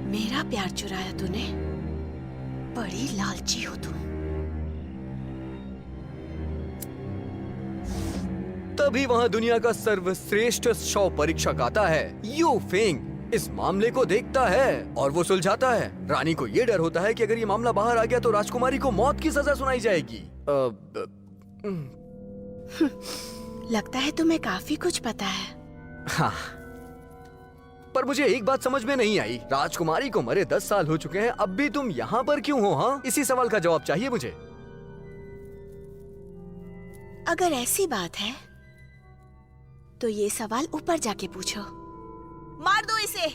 [SPEAKER 10] मेरा प्यार चुराया तूने? बड़ी लालची हो तुम।
[SPEAKER 8] तभी वहाँ दुनिया का सर्वश्रेष्ठ शव परीक्षक आता है। यू फेंग इस मामले को देखता है और वो सुलझाता है। रानी को ये डर होता है कि अगर ये मामला बाहर आ गया तो राजकुमारी को मौत की सजा सुनाई जाएगी।
[SPEAKER 10] लगता है तुम्हें काफी कुछ पता है।
[SPEAKER 8] हाँ, पर मुझे एक बात समझ में नहीं आई। राजकुमारी को मरे 10 साल हो चुके हैं, अब भी तुम यहाँ पर क्यों हो? हाँ, इसी सवाल का जवाब चाहिए मुझे।
[SPEAKER 10] अगर ऐसी बात है तो ये सवाल ऊपर जाके पूछो। मार दो इसे।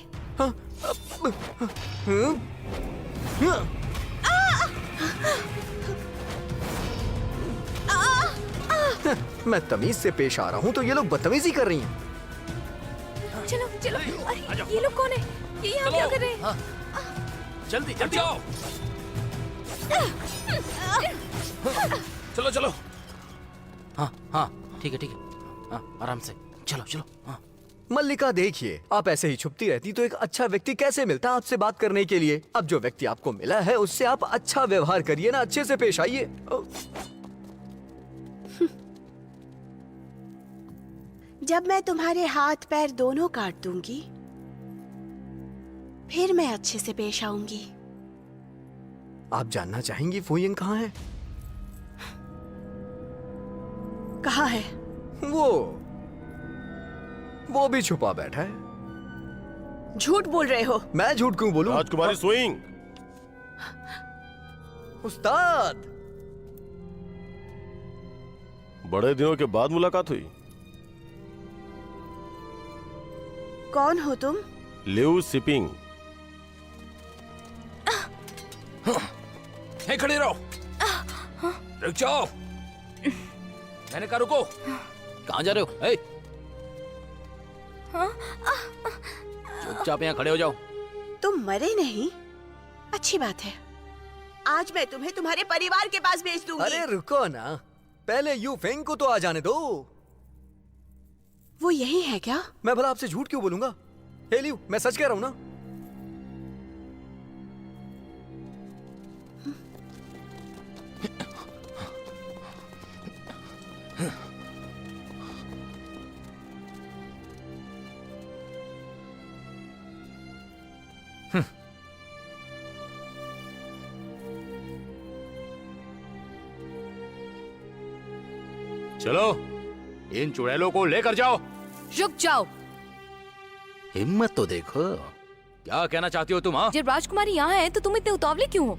[SPEAKER 8] मैं तमीज से पेश आ रहा हूँ तो ये लोग बदतमीजी कर रही हैं।
[SPEAKER 7] चलो चलो। अरे ये लोग कौन है? ये यहाँ क्या कर रहे हैं?
[SPEAKER 9] जल्दी जल्दी आओ। चलो चलो।
[SPEAKER 11] हाँ हाँ ठीक है हाँ, आराम से चलो चलो। हाँ।
[SPEAKER 8] मल्लिका देखिए, आप ऐसे ही छुपती रहती तो एक अच्छा व्यक्ति कैसे मिलता आपसे बात करने के लिए? अब जो व्यक्ति आपको मिला है उससे आप अच्छा व्यवहार करिए ना, अच्छे से पेश आइए।
[SPEAKER 10] जब मैं तुम्हारे हाथ पैर दोनों काट दूंगी, फिर मैं अच्छे से पेश आऊंगी।
[SPEAKER 8] आप जानना चाहेंगी फुयिंग कहाँ है?
[SPEAKER 10] कहाँ है?
[SPEAKER 8] वो भी छुपा बैठा है।
[SPEAKER 10] झूठ बोल रहे हो।
[SPEAKER 8] मैं झूठ क्यों बोलूं?
[SPEAKER 5] राजकुमारी सुइंग।
[SPEAKER 8] उस्ताद,
[SPEAKER 5] बड़े दिनों के बाद मुलाकात हुई।
[SPEAKER 10] कौन हो तुम?
[SPEAKER 5] लिऊ सिपिंग।
[SPEAKER 9] खड़े रहो। रुक जाओ। मैंने कहा रुको।
[SPEAKER 11] कहाँ जा रहे हो? ए! चुपचाप यहाँ खड़े हो जाओ।
[SPEAKER 10] तुम मरे नहीं? अच्छी बात है। आज मैं तुम्हें तुम्हारे परिवार के पास भेज दूंगी।
[SPEAKER 8] अरे रुको ना, पहले यू फेंग को तो आ जाने दो।
[SPEAKER 10] वो यही है क्या?
[SPEAKER 8] मैं भला आपसे झूठ क्यों बोलूंगा? हे लिऊ, मैं सच कह रहा हूं ना।
[SPEAKER 9] चलो इन चुड़ैलों को लेकर जाओ।
[SPEAKER 7] रुक जाओ।
[SPEAKER 11] हिम्मत तो देखो।
[SPEAKER 9] क्या कहना चाहती हो तुम? हाँ,
[SPEAKER 7] जब राजकुमारी यहाँ है तो तुम इतने उतावले क्यों हो?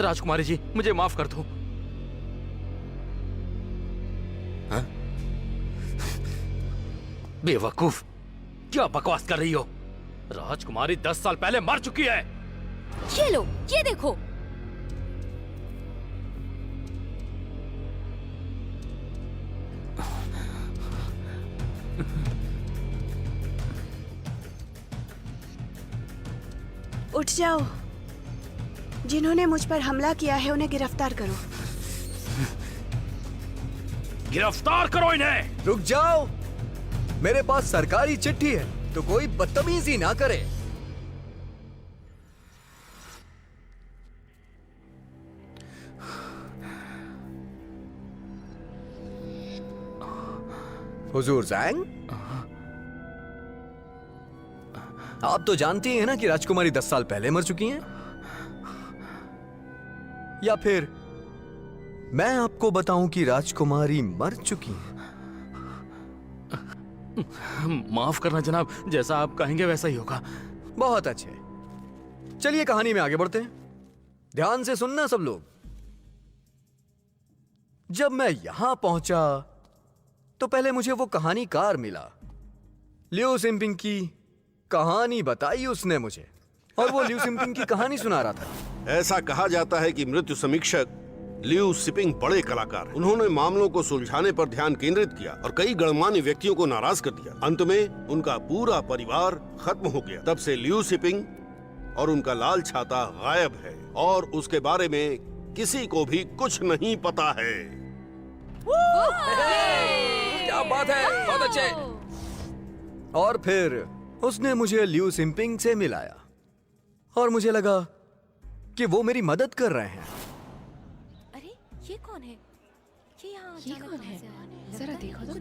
[SPEAKER 9] राजकुमारी जी मुझे माफ कर दो। हाँ? बेवकूफ, क्या बकवास कर रही हो? राजकुमारी 10 साल पहले मर चुकी है।
[SPEAKER 7] ये लो, ये देखो।
[SPEAKER 10] उठ जाओ। जिन्होंने मुझ पर हमला किया है उन्हें गिरफ्तार करो।
[SPEAKER 9] गिरफ्तार करो इन्हें।
[SPEAKER 8] रुक जाओ, मेरे पास सरकारी चिट्ठी है, तो कोई बदतमीजी ना करे। हुजूर ज़ैंग, आप तो जानती हैं ना कि राजकुमारी 10 साल पहले मर चुकी हैं। या फिर मैं आपको बताऊं कि राजकुमारी मर चुकी है?
[SPEAKER 9] माफ करना जनाब, जैसा आप कहेंगे वैसा ही होगा।
[SPEAKER 8] बहुत अच्छे, चलिए कहानी में आगे बढ़ते हैं। ध्यान से सुनना सब लोग। जब मैं यहां पहुंचा तो पहले मुझे वो कहानीकार मिला। लियो सिंपिंग की कहानी बताई उसने मुझे, और वो लियो सिंपिंग की कहानी सुना रहा था।
[SPEAKER 6] ऐसा कहा जाता है कि मृत्यु समीक्षक लियू सिपिंग बड़े कलाकार हैं। उन्होंने मामलों को सुलझाने पर ध्यान केंद्रित किया और कई गणमान्य व्यक्तियों को नाराज कर दिया। अंत में उनका पूरा परिवार खत्म हो गया। तब से लियू सिपिंग और उनका लाल छाता गायब है और उसके बारे में किसी को भी कुछ नहीं पता है।
[SPEAKER 8] क्या बात है, बहुत अच्छे। और फिर उसने मुझे लियू सिंपिंग से मिलाया और मुझे लगा कि वो मेरी मदद कर रहे हैं।
[SPEAKER 7] ये कौन है? ये कौन है? जरा देखो तो,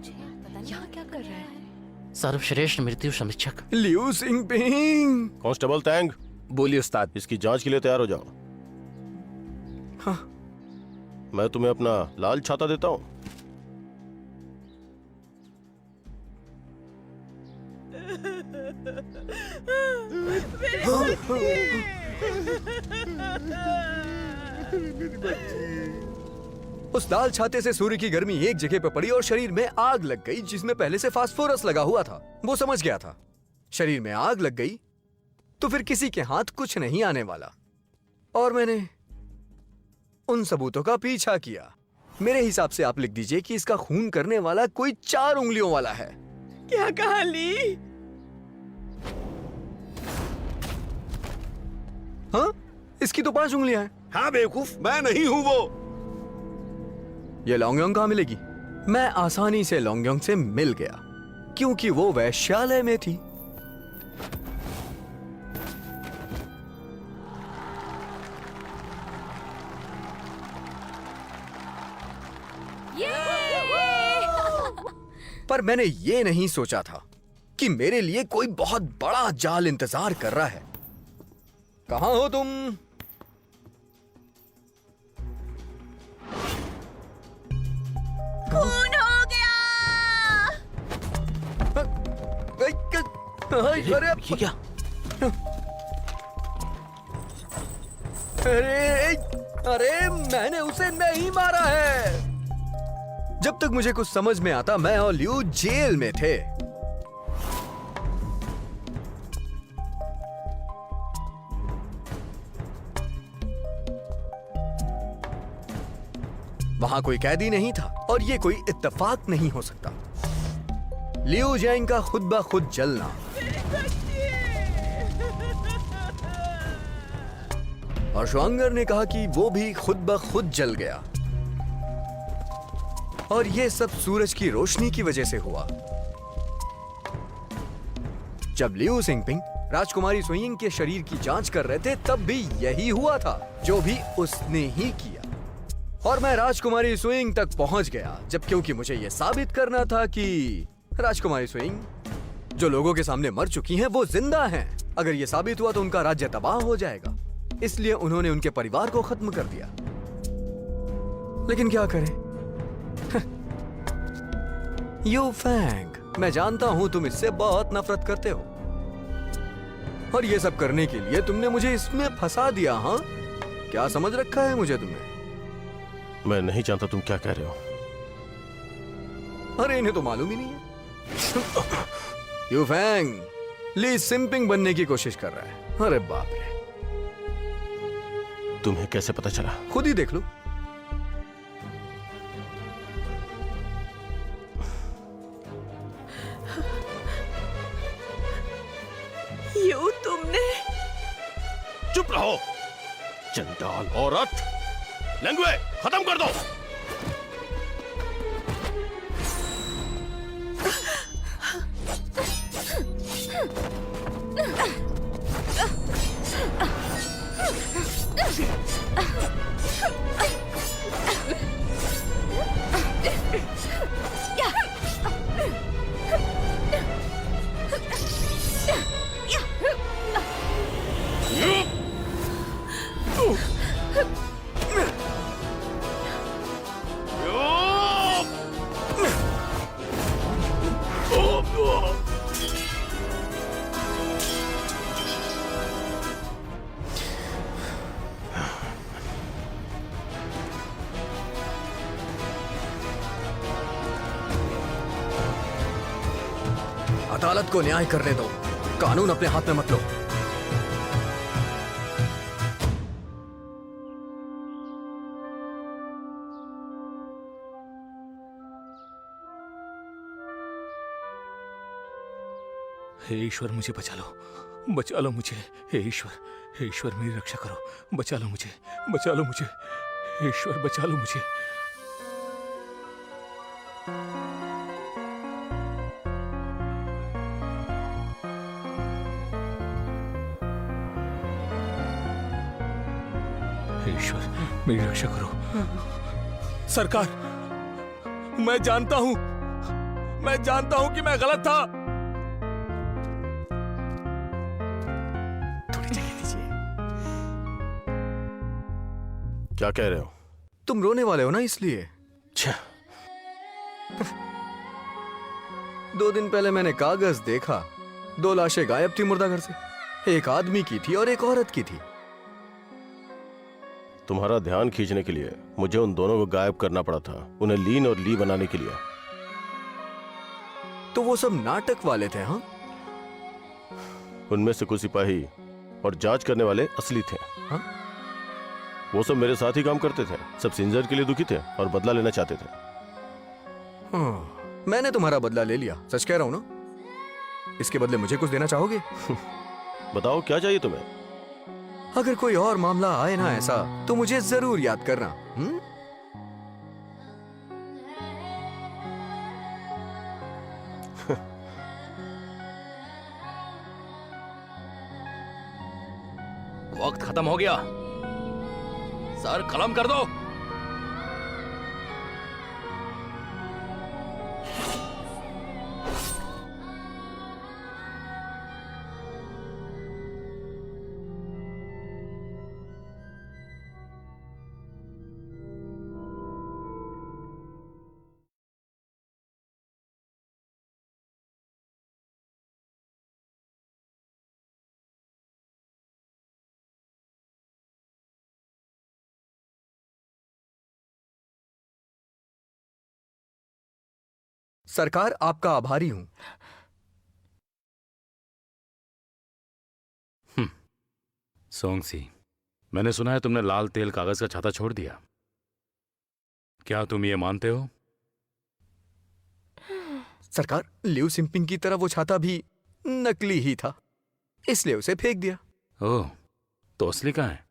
[SPEAKER 7] यहाँ क्या कर रहा है?
[SPEAKER 11] सर्वश्रेष्ठ मृत्यु समीक्षक
[SPEAKER 8] लियू सिंपिंग।
[SPEAKER 5] कांस्टेबल तैंग,
[SPEAKER 12] बोलिए उस्ताद।
[SPEAKER 5] इसकी जांच के लिए तैयार हो जाओ।
[SPEAKER 8] हाँ।
[SPEAKER 5] मैं तुम्हें अपना लाल छाता देता हूँ।
[SPEAKER 8] उस लाल छाते से सूर्य की गर्मी एक जगह पर पड़ी और शरीर में आग लग गई, जिसमें पहले से फास्फोरस लगा हुआ था। वो समझ गया था शरीर में आग लग गई तो फिर किसी के हाथ कुछ नहीं आने वाला। और मैंने उन सबूतों का पीछा किया। मेरे हिसाब से आप लिख दीजिए कि इसका खून करने वाला कोई 4 उंगलियों वाला है।
[SPEAKER 10] क्या कहा ली?
[SPEAKER 8] हाँ, इसकी तो 5 उंगलियां हैं।
[SPEAKER 6] हाँ बेवकूफ, मैं नहीं हूँ वो।
[SPEAKER 8] ये लॉन्गयोंग कहाँ मिलेगी? मैं आसानी से लॉन्गयोंग से मिल गया क्योंकि वो वैश्यालय में थी। पर मैंने ये नहीं सोचा था कि मेरे लिए कोई बहुत बड़ा जाल इंतजार कर रहा है। कहां हो तुम?
[SPEAKER 10] खून हो गया।
[SPEAKER 8] अरे
[SPEAKER 11] ये क्या?
[SPEAKER 8] अरे मैंने उसे नहीं मारा है। जब तक मुझे कुछ समझ में आता मैं और लियू जेल में थे। वहां कोई कैदी नहीं था और ये कोई इत्तेफाक नहीं हो सकता। लियू जैंग का खुद ब खुद जलना, और श्वांगर ने कहा कि वो भी खुद ब खुद जल गया, और ये सब सूरज की रोशनी की वजह से हुआ। जब लियू सिंपिंग राजकुमारी सुइंग के शरीर की जांच कर रहे थे तब भी यही हुआ था जो भी उसने ही किया। और मैं राजकुमारी सुइंग तक पहुंच गया जब क्योंकि मुझे यह साबित करना था कि राजकुमारी सुइंग जो लोगों के सामने मर चुकी हैं वो जिंदा हैं। अगर यह साबित हुआ तो उनका राज्य तबाह हो जाएगा, इसलिए उन्होंने उनके परिवार को खत्म कर दिया। लेकिन क्या करें? यू फैंग, मैं जानता हूं तुम इससे बहुत नफरत करते हो और ये सब करने के लिए तुमने मुझे इसमें फंसा दिया। हाँ, क्या समझ रखा है मुझे तुमने?
[SPEAKER 5] मैं नहीं जानता तुम क्या कह रहे हो।
[SPEAKER 8] अरे इन्हें तो मालूम ही नहीं है। यू फैंग ली सिंपिंग बनने की कोशिश कर रहा है। अरे बाप रे,
[SPEAKER 5] तुम्हें कैसे पता चला?
[SPEAKER 8] खुद ही देख लो।
[SPEAKER 10] यू तुमने?
[SPEAKER 5] चुप रहो चंडाल औरत। लंगवे खत्म कर दो।
[SPEAKER 8] अदालत को न्याय करने दो, कानून अपने हाथ में मत लो।
[SPEAKER 12] हे ईश्वर, मुझे बचा लो मुझे। हे ईश्वर मेरी रक्षा करो, बचा लो मुझे। हे ईश्वर बचा लो मुझे। हे ईश्वर मेरी रक्षा करो। सरकार, मैं जानता हूं कि मैं गलत था।
[SPEAKER 5] क्या कह रहे हो?
[SPEAKER 8] तुम रोने वाले हो ना, इसलिए। 2 दिन पहले मैंने कागज देखा, 2 लाशें गायब थी मुर्दा घर से। एक आदमी की थी और एक औरत की थी।
[SPEAKER 5] तुम्हारा ध्यान खींचने के लिए मुझे उन दोनों को गायब करना पड़ा था, उन्हें लीन और ली बनाने के लिए।
[SPEAKER 8] तो वो सब नाटक वाले थे? हाँ,
[SPEAKER 5] उनमें से कुछ सिपाही और जांच करने वाले असली थे।
[SPEAKER 8] हाँ?
[SPEAKER 5] वो सब मेरे साथ ही काम करते थे। सब सिंजर के लिए दुखी थे और बदला लेना चाहते थे।
[SPEAKER 8] हाँ, मैंने तुम्हारा बदला ले लिया, सच कह रहा हूं ना। इसके बदले मुझे कुछ देना चाहोगे?
[SPEAKER 5] बताओ क्या चाहिए तुम्हें?
[SPEAKER 8] अगर कोई और मामला आए ना ऐसा, तो मुझे जरूर याद करना।
[SPEAKER 9] वक्त खत्म हो गया। सर, कलम कर दो।
[SPEAKER 8] सरकार, आपका आभारी हूं।
[SPEAKER 13] सोंगसी, मैंने सुना है तुमने लाल तेल कागज का छाता छोड़ दिया। क्या तुम ये मानते हो?
[SPEAKER 8] सरकार, लिऊ सिंपिंग की तरह वो छाता भी नकली ही था, इसलिए उसे फेंक दिया।
[SPEAKER 13] ओह, तो असली कहाँ है?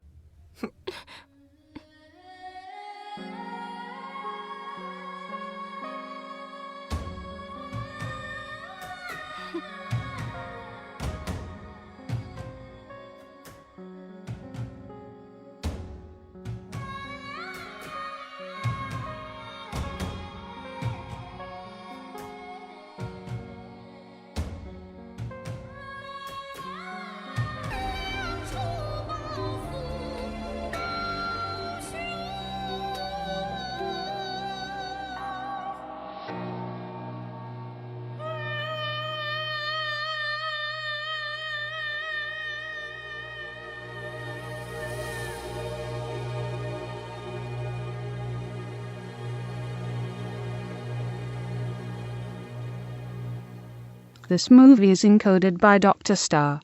[SPEAKER 1] This movie is encoded by Dr. Star.